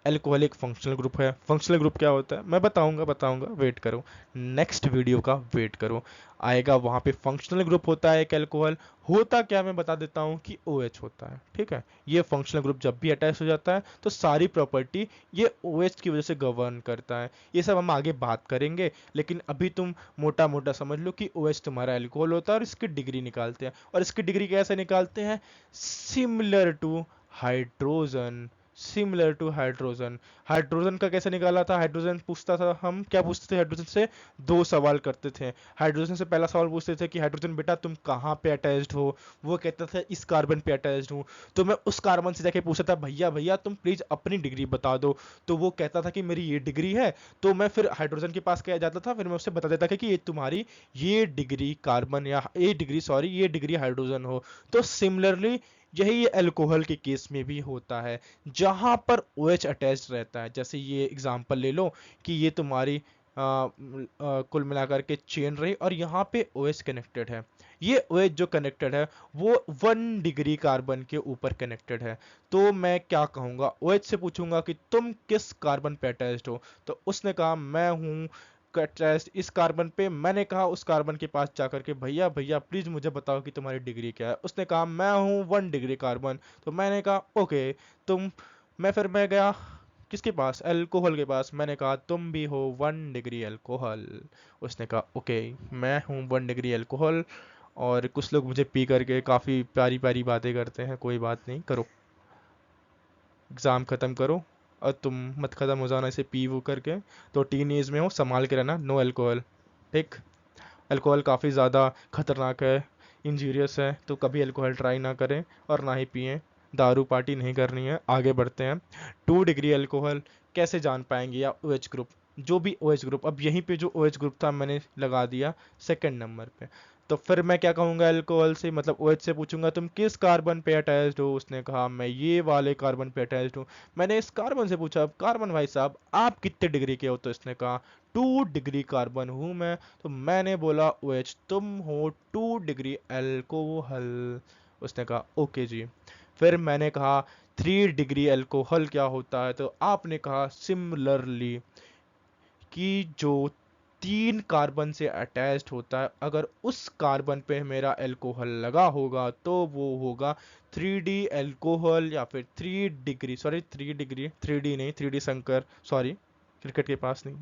अल्कोहल एक फंक्शनल ग्रुप है। फंक्शनल ग्रुप क्या होता है मैं बताऊंगा, बताऊंगा, वेट करो। नेक्स्ट वीडियो का वेट करो, आएगा वहां पे। फंक्शनल ग्रुप होता है एक अल्कोहल। होता क्या मैं बता देता हूँ कि OH होता है। ठीक है, ये फंक्शनल ग्रुप जब भी अटैच हो जाता है तो सारी प्रॉपर्टी ये OH की वजह से गवर्न करता है। ये सब हम आगे बात करेंगे, लेकिन अभी तुम मोटा मोटा समझ लो कि OH तुम्हारा अल्कोहल होता है और इसकी डिग्री निकालते हैं। और इसकी डिग्री कैसे निकालते हैं? Similar to hydrogen, similar to hydrogen. Hydrogen का कैसे निकाला था? हाइड्रोजन पूछता था, हम क्या पूछते थे हाइड्रोजन से? दो सवाल करते थे। हाइड्रोजन से पहला सवाल पूछते थे कि हाइड्रोजन बेटा तुम कहाँ पे अटैच्ड हो? वो कहता था इस कार्बन पे अटैच्ड हूँ। तो मैं उस कार्बन से जाके पूछता था भैया भैया तुम प्लीज अपनी डिग्री बता दो। तो वो कहता था कि मेरी ये डिग्री है। तो मैं फिर हाइड्रोजन के पास क्या जाता था, फिर मैं उससे बता देता था कि ये तुम्हारी ये डिग्री कार्बन, या ये डिग्री सॉरी ये डिग्री हाइड्रोजन हो। तो सिमिलरली यही अल्कोहल के केस में भी होता है। जहां पर OH अटैच्ड रहता है, जैसे ये एग्जांपल ले लो कि ये तुम्हारी कुल मिलाकर के चेन रही और यहाँ पे OH कनेक्टेड है। ये OH जो कनेक्टेड है वो 1 डिग्री कार्बन के ऊपर कनेक्टेड है। तो मैं क्या कहूँगा, OH से पूछूंगा कि तुम किस कार्बन पे अटैच्ड हो? तो उसने कहा मैं हूँ अटैच्ड इस कार्बन पे। मैंने कहा उस कार्बन के पास जाकर के भैया भैया प्लीज मुझे बताओ कि तुम्हारी डिग्री क्या है? उसने कहा मैं हूँ 1 डिग्री कार्बन। तो मैंने कहा ओके, तुम, मैं गया किसके पास? अल्कोहल के पास। मैंने कहा तुम भी हो 1 डिग्री अल्कोहल। उसने कहा ओके, मैं हूँ 1 डिग्री अल्कोहल। और कुछ लोग मुझे पी करके काफ़ी प्यारी प्यारी बातें करते हैं, कोई बात नहीं, करो एग्ज़ाम ख़त्म करो। और तुम मत ख़त्म हो जाना इसे पी वो करके। तो टीन एज में हो, संभाल के रहना, नो अल्कोहल। ठीक। अल्कोहल काफ़ी ज़्यादा खतरनाक है, इंजीरियस है, तो कभी अल्कोहल ट्राई ना करें और ना ही पिएं। दारू पार्टी नहीं करनी है। आगे बढ़ते हैं। 2 डिग्री अल्कोहल कैसे जान पाएंगे, या OH ग्रुप, जो भी OH ग्रुप। अब यहीं पे जो OH ग्रुप था मैंने लगा दिया सेकंड नंबर पे। तो फिर मैं क्या कहूँगा अल्कोहल से, मतलब OH से पूछूंगा तुम किस कार्बन पे अटैच्ड हो, उसने कहा मैं ये वाले कार्बन पे अटैच्ड हूँ। मैंने इस कार्बन से पूछा, अब कार्बन भाई साहब आप कितने डिग्री के हो, तो इसने कहा 2 डिग्री कार्बन हूँ मैं। तो मैंने बोला OH तुम हो 2 डिग्री अल्कोहल। उसने कहा ओके जी। फिर मैंने कहा 3 डिग्री अल्कोहल क्या होता है, तो आपने कहा सिमिलरली कि जो 3 कार्बन से अटैच्ड होता है, अगर उस कार्बन पे मेरा अल्कोहल लगा होगा तो वो होगा 3D अल्कोहल, या फिर 3 डिग्री, सॉरी 3 डिग्री, 3D नहीं, 3D शंकर, सॉरी क्रिकेट के पास नहीं,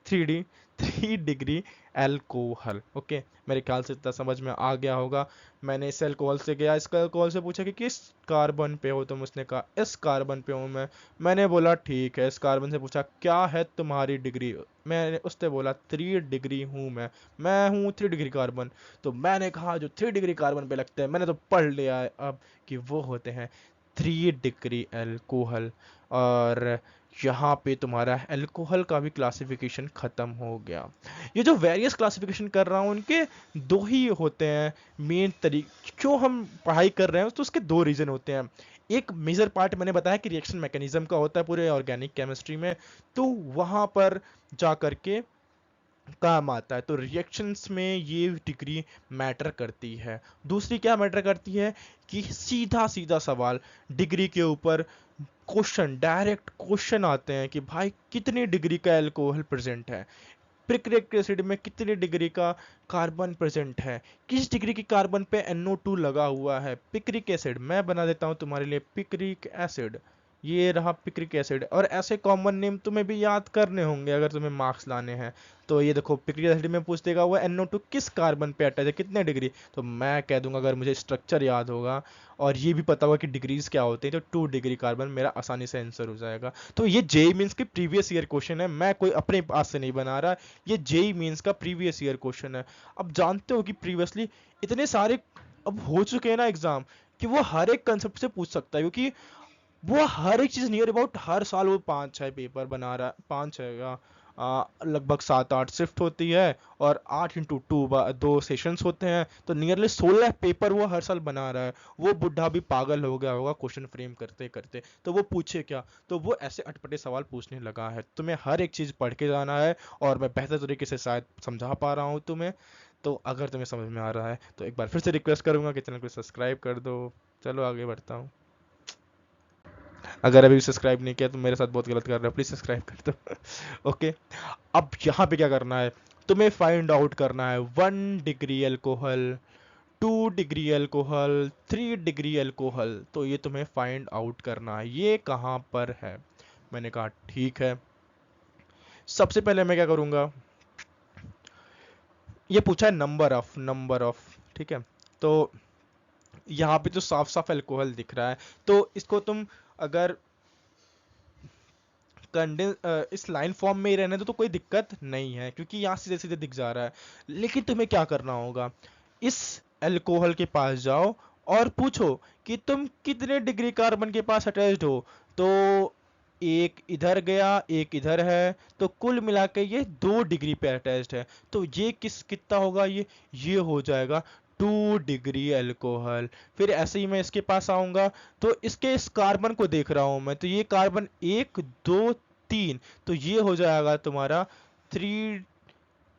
3D, 3 डिग्री अल्कोहल। ओके, मेरे ख्याल से इतना समझ में आ गया होगा। मैंने इस अल्कोहल से गया, इस अल्कोहल से पूछा कि किस कार्बन पे हो तुम, उसने कहा इस कार्बन पे हूँ मैं। मैंने बोला ठीक है। इस कार्बन से पूछा क्या है तुम्हारी डिग्री, मैंने उससे बोला 3 डिग्री हूँ मैं हूँ 3 डिग्री कार्बन। तो मैंने कहा जो 3 डिग्री कार्बन पे लगते हैं, मैंने तो पढ़ लिया है अब कि वो होते हैं 3 डिग्री अल्कोहल। और यहाँ पे तुम्हारा अल्कोहल का भी क्लासिफिकेशन खत्म हो गया। ये जो वेरियस क्लासिफिकेशन कर रहा हूँ उनके दो ही होते हैं मेन तरीके, जो हम पढ़ाई कर रहे हैं तो उसके दो रीजन होते हैं। एक मेजर पार्ट मैंने बताया कि रिएक्शन मैकेनिज्म का होता है पूरे ऑर्गेनिक केमिस्ट्री में, तो वहां पर जा करके काम आता है। तो रिएक्शंस में ये डिग्री मैटर करती है। दूसरी क्या मैटर करती है कि सीधा सीधा सवाल डिग्री के ऊपर क्वेश्चन, डायरेक्ट क्वेश्चन आते हैं कि भाई कितनी डिग्री का अल्कोहल प्रेजेंट है, पिक्रिक एसिड में कितनी डिग्री का कार्बन प्रेजेंट है, किस डिग्री की कार्बन पे NO2 लगा हुआ है। पिक्रिक एसिड मैं बना देता हूँ तुम्हारे लिए, पिक्रिक एसिड, ये रहा पिक्रिक एसिड। और ऐसे कॉमन नेम तुम्हें भी याद करने होंगे अगर तुम्हें मार्क्स लाने हैं। तो ये देखो पिक्रिक एसिड में पूछ देगा वो NO2 किस कार्बन पे अटैच है, कितने डिग्री, तो मैं कह दूंगा अगर मुझे स्ट्रक्चर याद होगा और ये भी पता होगा कि डिग्रीज क्या होते हैं, तो 2 डिग्री कार्बन मेरा आसानी से आंसर हो जाएगा। तो ये जेई मीन्स के प्रीवियस ईयर क्वेश्चन है, मैं कोई अपने पास से नहीं बना रहा, ये जेई मीन्स का प्रीवियस ईयर क्वेश्चन है। अब जानते हो कि प्रीवियसली इतने सारे अब हो चुके हैं ना एग्जाम, कि वो हर एक कंसेप्ट से पूछ सकता है, क्योंकि वो हर एक चीज नियर अबाउट हर साल वो 5-6 पेपर बना रहा है, 5-6 या लगभग 7-8 शिफ्ट होती है, और 8x2 दो सेशंस होते हैं, तो नियरली 16 पेपर वो हर साल बना रहा है। वो बुढ़ा भी पागल हो गया होगा क्वेश्चन फ्रेम करते करते, तो वो पूछे क्या, तो वो ऐसे अटपटे सवाल पूछने लगा है। तुम्हें हर एक चीज पढ़ के जाना है, और मैं बेहतर तरीके से शायद समझा पा रहा हूँ तुम्हें। तो अगर तुम्हें समझ में आ रहा है तो एक बार फिर से रिक्वेस्ट करूंगा कि चैनल को सब्सक्राइब कर दो। चलो आगे बढ़ता हूँ। अगर अभी सब्सक्राइब नहीं किया तो मेरे साथ बहुत गलत कर रहे हो, प्लीज सब्सक्राइब कर दो। ओके, अब यहाँ पे क्या करना है, तुम्हें फाइंड आउट करना है 1 degree alcohol, 2 degree alcohol, 3 degree alcohol. तो ये तुम्हें फाइंड आउट करना है, ये कहाँ पर है। मैंने कहा ठीक है। सबसे पहले मैं क्या करूंगा, ये पूछा है नंबर ऑफ, ठीक है। तो यहाँ पे तो साफ साफ अल्कोहल दिख रहा है, तो इसको तुम अगर कंडेंस इस लाइन फॉर्म में ही रहने दो तो कोई दिक्कत नहीं है, क्योंकि यहाँ सीधे सीधे दिख जा रहा है। लेकिन तुम्हें क्या करना होगा, इस अल्कोहल के पास जाओ और पूछो कि तुम कितने डिग्री कार्बन के पास अटैच्ड हो। तो एक इधर गया, एक इधर है, तो कुल मिला के ये 2 डिग्री पे अटैच्ड है। तो ये कितना होगा, ये हो जाएगा 2 डिग्री अल्कोहल। फिर ऐसे ही मैं इसके पास आऊंगा, तो इसके इस कार्बन को देख रहा हूं मैं, तो ये कार्बन 1 2 3, तो ये हो जाएगा तुम्हारा 3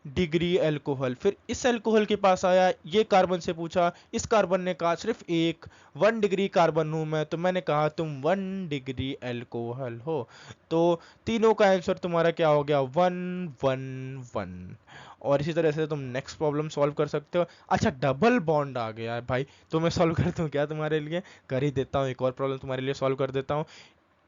डिग्री अल्कोहल। फिर इस अल्कोहल के पास आया, ये कार्बन से पूछा, इस कार्बन ने कहा सिर्फ 1 डिग्री कार्बन हूं मैं, तो मैंने कहा तुम 1 डिग्री अल्कोहल हो। तो तीनों का आंसर तुम्हारा क्या हो गया, 1 1 1। और इसी तरह से तुम नेक्स्ट प्रॉब्लम सॉल्व कर सकते हो। अच्छा डबल बॉन्ड आ गया है भाई, तो मैं सॉल्व कर दूं क्या तुम्हारे लिए, कर ही देता हूँ, एक और प्रॉब्लम तुम्हारे लिए सॉल्व कर देता हूँ।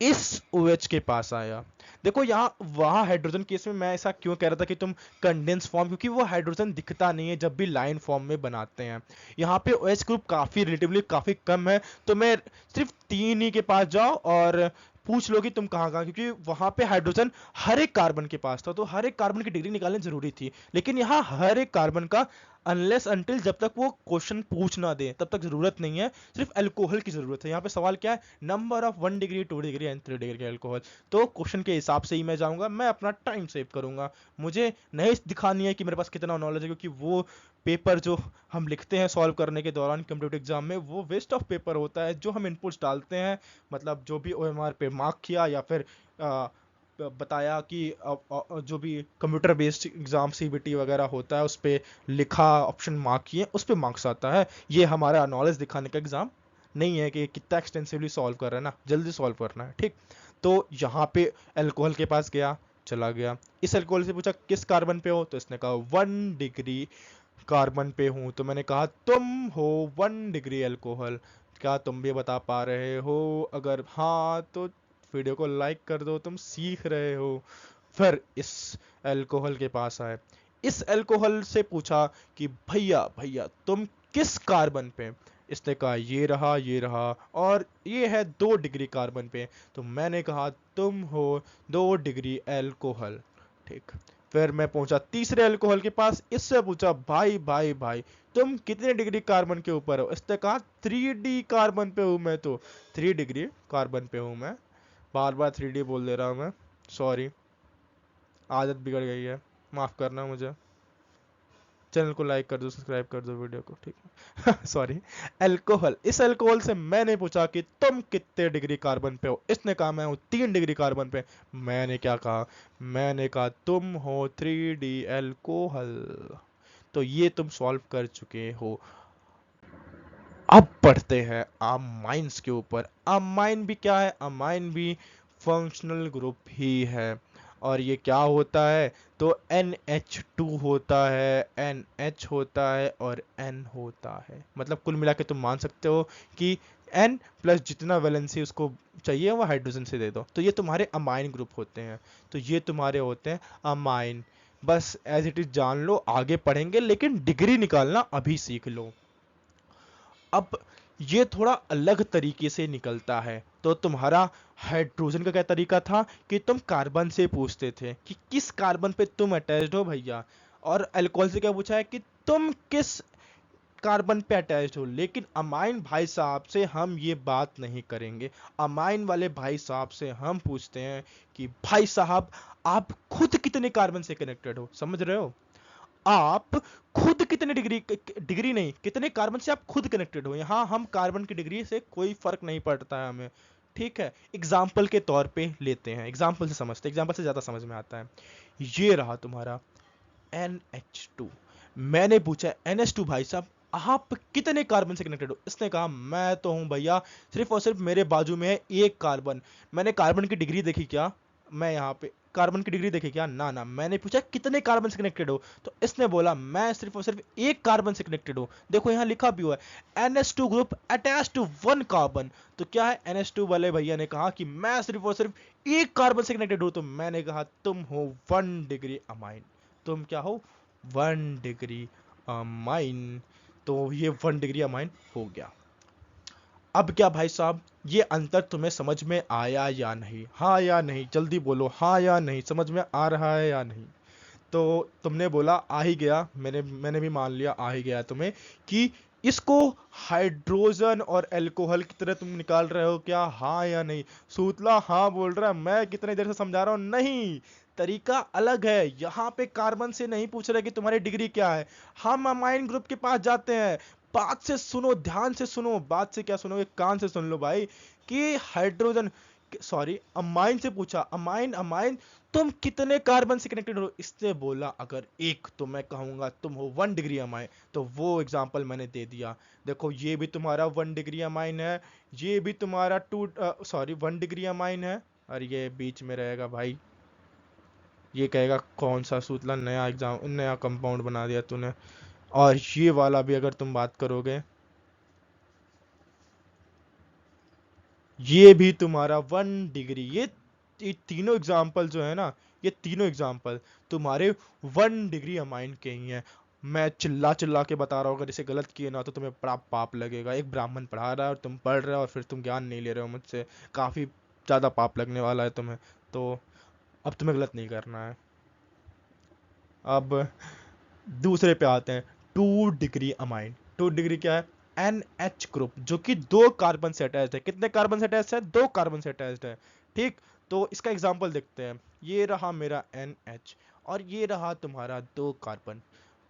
इस OH के पास आया, देखो यहाँ वहाँ हाइड्रोजन केस में मैं ऐसा क्यों कह रहा था कि तुम कंडेंस फॉर्म, क्योंकि वो हाइड्रोजन दिखता नहीं है जब भी लाइन फॉर्म में बनाते हैं। यहाँ पे OH ग्रुप काफी रिलेटिवली काफी कम है, तो मैं सिर्फ 3 ही के पास जाओ और पूछ लो कि तुम कहाँ कहाँ, क्योंकि वहां पे हाइड्रोजन हर एक कार्बन के पास था, तो हर एक कार्बन की डिग्री निकालनी जरूरी थी। लेकिन यहाँ हर एक कार्बन का अनलेस अनटिल जब तक वो क्वेश्चन पूछ ना दे तब तक जरूरत नहीं है, सिर्फ अल्कोहल की जरूरत है। यहाँ पे सवाल क्या है, number of 1 degree 2 degree and 3 degree alcohol. तो क्वेश्चन के हिसाब से ही मैं जाऊंगा, मैं अपना टाइम सेव करूंगा। मुझे नहीं दिखानी है कि मेरे पास कितना नॉलेज है, क्योंकि वो पेपर जो हम लिखते हैं सॉल्व करने के दौरान कंप्यूटर एग्जाम में, वो वेस्ट ऑफ पेपर होता है। जो हम इनपुट्स डालते हैं, मतलब जो भी ओएमआर पे मार्क किया या फिर आ, बताया कि जो भी कंप्यूटर बेस्ड एग्जाम सीबीटी वगैरह होता है उस पे लिखा, ऑप्शन मार्क किए, उस पे मार्क्स आता है। ये हमारा नॉलेज दिखाने का एग्जाम नहीं है कि कितना एक्सटेंसिवली सॉल्व कर रहा है ना, जल्दी सॉल्व करना है, ठीक। तो यहाँ पे अल्कोहल के पास गया, चला गया, इस अल्कोहल से पूछा किस कार्बन पे हो, तो इसने कहा 1 डिग्री कार्बन पे हूं। तो मैंने कहा तुम हो 1 डिग्री अल्कोहल, क्या तुम भी बता पा रहे हो? अगर हाँ तो वीडियो को लाइक कर दो, तुम सीख रहे हो। फिर इस अल्कोहल के पास आए, इस अल्कोहल से पूछा कि भैया भैया तुम किस कार्बन पे? इसने कहा ये रहा और ये है 2 डिग्री कार्बन पे। तो मैंने कहा तुम हो 2 डिग्री अल्कोहल, ठीक। फिर मैं पहुंचा तीसरे अल्कोहल के पास, इससे पूछा भाई भाई भाई तुम कितने डिग्री कार्बन के ऊपर हो? इसने कहा 3D कार्बन पे हूं मैं, तो 3 डिग्री कार्बन पे हूं मैं। बार बार 3D बोल दे रहा हूं मैं, सॉरी, आदत बिगड़ गई है, माफ करना मुझे। चैनल को लाइक कर दो, सब्सक्राइब कर दो वीडियो को, ठीक है। सॉरी। अल्कोहल, इस अल्कोहल से मैंने पूछा कि तुम कितने डिग्री कार्बन पे हो? इसने कहा मैं हूं 3 डिग्री कार्बन पे। मैंने क्या कहा? मैंने कहा तुम हो 3D अल्कोहल। तो ये तुम सॉल्व कर चुके हो। अब पढ़ते हैं अमाइंस के ऊपर। अमाइन भी क्या है? अमाइन भी फंक्शनल ग्रुप ही है। और ये क्या होता है? तो NH2 होता है, NH होता है और N होता है। मतलब कुल मिला के तुम मान सकते हो कि N प्लस जितना वैलेंसी उसको चाहिए वो हाइड्रोजन से दे दो। तो ये तुम्हारे अमाइन ग्रुप होते हैं। तो ये तुम्हारे होते हैं अमाइन। बस एज इट इज जान लो, आगे पढ़ेंगे, लेकिन डिग्री निकालना अभी सीख लो। अब ये थोड़ा अलग तरीके से निकलता है। तो तुम्हारा हाइड्रोजन का क्या तरीका था कि तुम कार्बन से पूछते थे कि किस कार्बन पे तुम अटैच्ड हो भैया, और अल्कोहल से क्या पूछा है कि तुम किस कार्बन पे अटैच्ड हो। लेकिन अमाइन भाई साहब से हम ये बात नहीं करेंगे। अमाइन वाले भाई साहब से हम पूछते हैं कि भाई साहब आप खुद कितने कार्बन से कनेक्टेड हो? समझ रहे हो? आप खुद कितने डिग्री, डिग्री नहीं, कितने कार्बन से आप खुद कनेक्टेड हो। यहाँ हम कार्बन की डिग्री से कोई फर्क नहीं पड़ता है हमें, ठीक है। एग्जाम्पल के तौर पे लेते हैं, एग्जाम्पल से समझते हैं, एग्जाम्पल से ज्यादा समझ में आता है। ये रहा तुम्हारा NH2। मैंने पूछा NH2 भाई साहब आप कितने कार्बन से कनेक्टेड हो? इसने कहा मैं तो हूं भैया सिर्फ और सिर्फ मेरे बाजू में है एक कार्बन। मैंने कार्बन की डिग्री देखी क्या? मैं यहाँ पे कार्बन की डिग्री देखी क्या? ना ना। मैंने पूछा कितने कार्बन से कनेक्टेड हो? तो इसने बोला मैं सिर्फ और सिर्फ एक कार्बन से कनेक्टेड हूं। देखो यहाँ लिखा भी हुआ है NH2 group attach to 1 carbon. तो क्या है? NH2 वाले भैया ने कहा कि मैं सिर्फ और सिर्फ एक कार्बन से कनेक्टेड हूं। तो मैंने कहा तुम हो 1 डिग्री अमाइन। तुम क्या हो? 1 डिग्री अमाइन। तो ये 1 डिग्री अमाइन हो गया। अब क्या भाई साहब, ये अंतर तुम्हें समझ में आया या नहीं? हाँ या नहीं, जल्दी बोलो, हाँ या नहीं, समझ में आ रहा है या नहीं? तो तुमने बोला आ ही गया, मैंने भी मान लिया आ ही गया तुम्हें कि इसको हाइड्रोजन और अल्कोहल की तरह तुम निकाल रहे हो क्या? हाँ या नहीं? सूतला हाँ बोल रहा है, मैं कितनी देर से समझा रहा हूँ। नहीं, तरीका अलग है। यहाँ पे कार्बन से नहीं पूछ रहे कि तुम्हारी डिग्री क्या है, हम अमाइन ग्रुप के पास जाते हैं। बात से सुनो, ध्यान से सुनो, बात से क्या सुनोगे, कान से सुन लो भाई। कि हाइड्रोजन, सॉरी, अमाइन से पूछा, अमाइन अमाइन तुम कितने कार्बन से कनेक्टेड हो? इसने बोला अगर एक, तो मैं कहूंगा तुम हो 1 डिग्री अमाइन। तो वो एग्जांपल मैंने दे दिया। देखो ये भी तुम्हारा 1 डिग्री अमाइन है, ये भी तुम्हारा 1 डिग्री अमाइन है, और ये बीच में रहेगा भाई। ये कहेगा कौन सा सूतला नया एग्जाम, नया कंपाउंड बना दिया तूने। और ये वाला भी अगर तुम बात करोगे, ये भी तुम्हारा 1 डिग्री। ये तीनों एग्जाम्पल जो है ना, ये तीनों एग्जाम्पल तुम्हारे 1 डिग्री अमाइन के ही हैं। मैं चिल्ला चिल्ला के बता रहा हूँ, अगर इसे गलत किए ना तो तुम्हें बड़ा पाप लगेगा। एक ब्राह्मण पढ़ा रहा है और तुम पढ़ रहे हो और फिर तुम ज्ञान नहीं ले रहे हो मुझसे, काफी ज्यादा पाप लगने वाला है तुम्हें। तो अब तुम्हें गलत नहीं करना है। अब दूसरे पे आते हैं, 2 डिग्री अमाइन। 2 डिग्री क्या है? NH ग्रुप, जो कि 2 कार्बन से अटैच्ड है। कितने कार्बन से अटैच्ड है? 2 कार्बन से अटैच्ड है, ठीक। तो इसका एग्जांपल देखते हैं। ये रहा मेरा NH और ये रहा तुम्हारा 2 कार्बन।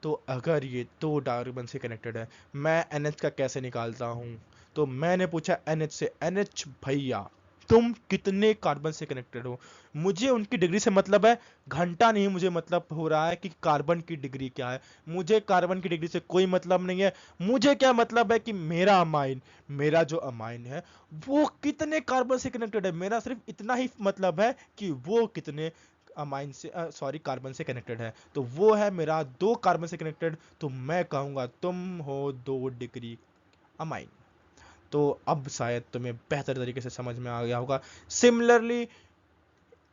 तो अगर ये दो कार्बन से कनेक्टेड है, मैं NH का कैसे निकालता हूँ? तो मैंने पूछा NH से, NH भैया तुम कितने कार्बन से कनेक्टेड हो? मुझे उनकी डिग्री से मतलब है, घंटा नहीं मुझे मतलब हो रहा है कि कार्बन की डिग्री क्या है। मुझे कार्बन की डिग्री से कोई मतलब नहीं है। मुझे क्या मतलब है कि मेरा अमाइन, मेरा जो अमाइन है वो कितने कार्बन से कनेक्टेड है। मेरा सिर्फ इतना ही मतलब है कि वो कितने अमाइन से सॉरी कार्बन से कनेक्टेड है। तो वो है मेरा दो कार्बन से कनेक्टेड, तो मैं कहूंगा तुम हो 2 डिग्री अमाइन। तो अब शायद तुम्हें बेहतर तरीके से समझ में आ गया होगा। सिमिलरली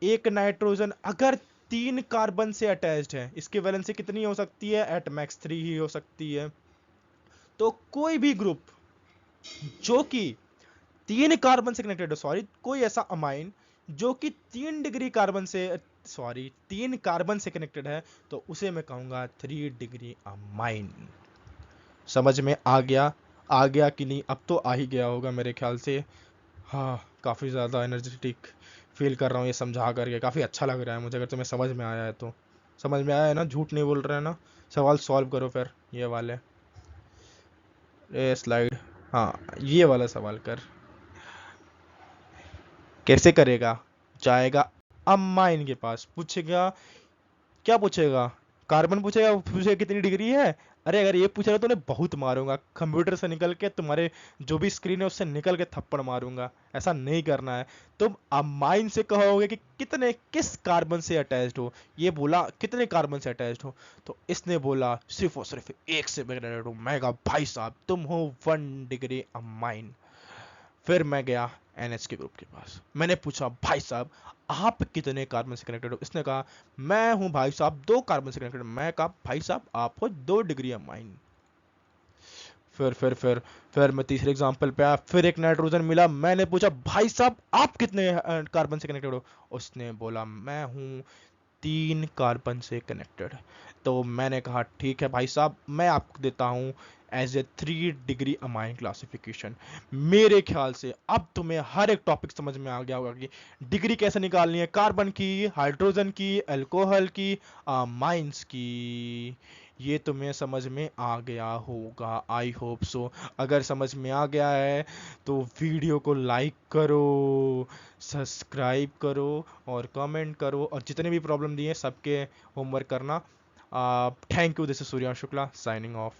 एक नाइट्रोजन अगर 3 कार्बन से अटैच्ड है, इसकी वैलेंसी कितनी हो सकती है? एट मैक्स 3 ही हो सकती है। तो कोई भी ग्रुप जो कि 3 कार्बन से कनेक्टेड है, सॉरी कोई ऐसा अमाइन जो कि 3 डिग्री कार्बन से, सॉरी 3 कार्बन से कनेक्टेड है, तो उसे मैं कहूंगा 3 डिग्री अमाइन। समझ में आ गया कि नहीं? अब तो आ ही गया होगा मेरे ख्याल से। हाँ, काफ़ी ज़्यादा एनर्जेटिक फील कर रहा हूँ ये समझा करके, काफ़ी अच्छा लग रहा है मुझे। अगर तुम्हें समझ में आया है तो समझ में आया है ना? झूठ नहीं बोल रहे हैं ना? सवाल सॉल्व करो फिर ये वाले, ये स्लाइड, हाँ ये वाला सवाल कर। कैसे करेगा? जाएगा अमाइन के पास, पूछेगा, क्या पूछेगा? कार्बन पूछेगा, पूछेगा कितनी डिग्री है। अरे अगर ये पूछेगा तो उन्हें बहुत मारूंगा, कंप्यूटर से निकल के तुम्हारे जो भी स्क्रीन है उससे निकल के थप्पड़ मारूंगा। ऐसा नहीं करना है। तुम अमाइन से कहोगे कि कितने, किस कार्बन से अटैच्ड हो। ये बोला कितने कार्बन से अटैच्ड हो, तो इसने बोला सिर्फ और सिर्फ एक से मैं अटैच्ड हूं। मैं कहा भाई साहब तुम हो 1 डिग्री अमाइन। फिर मैं गया NH के ग्रुप के पास, मैंने पूछा भाई साहब आप कितने कार्बन से कनेक्टेड हो? इसने कहा मैं हूं भाई साहब 2 कार्बन से कनेक्टेड। मैं कहा भाई साहब आप हो 2 डिग्री अमाइन। फिर मैं तीसरे एग्जांपल पे आया, फिर एक नाइट्रोजन मिला। मैंने पूछा भाई साहब आप कितने कार्बन से कनेक्टेड हो? उसने बोला मैं हूं 3 कार्बन से कनेक्टेड। तो मैंने कहा ठीक है भाई साहब, मैं आपको देता हूं as a 3 degree amine classification. मेरे ख्याल से अब तुम्हें हर एक टॉपिक समझ में आ गया होगा कि डिग्री कैसे निकालनी है, कार्बन की, हाइड्रोजन की, अल्कोहल की, अमाइंस की। ये तुम्हें समझ में आ गया होगा, आई होप सो। अगर समझ में आ गया है तो वीडियो को लाइक करो, सब्सक्राइब करो और कमेंट करो, और जितने भी प्रॉब्लम दिए सबके होमवर्क करना। Thank you, this is Surya Shukla signing off.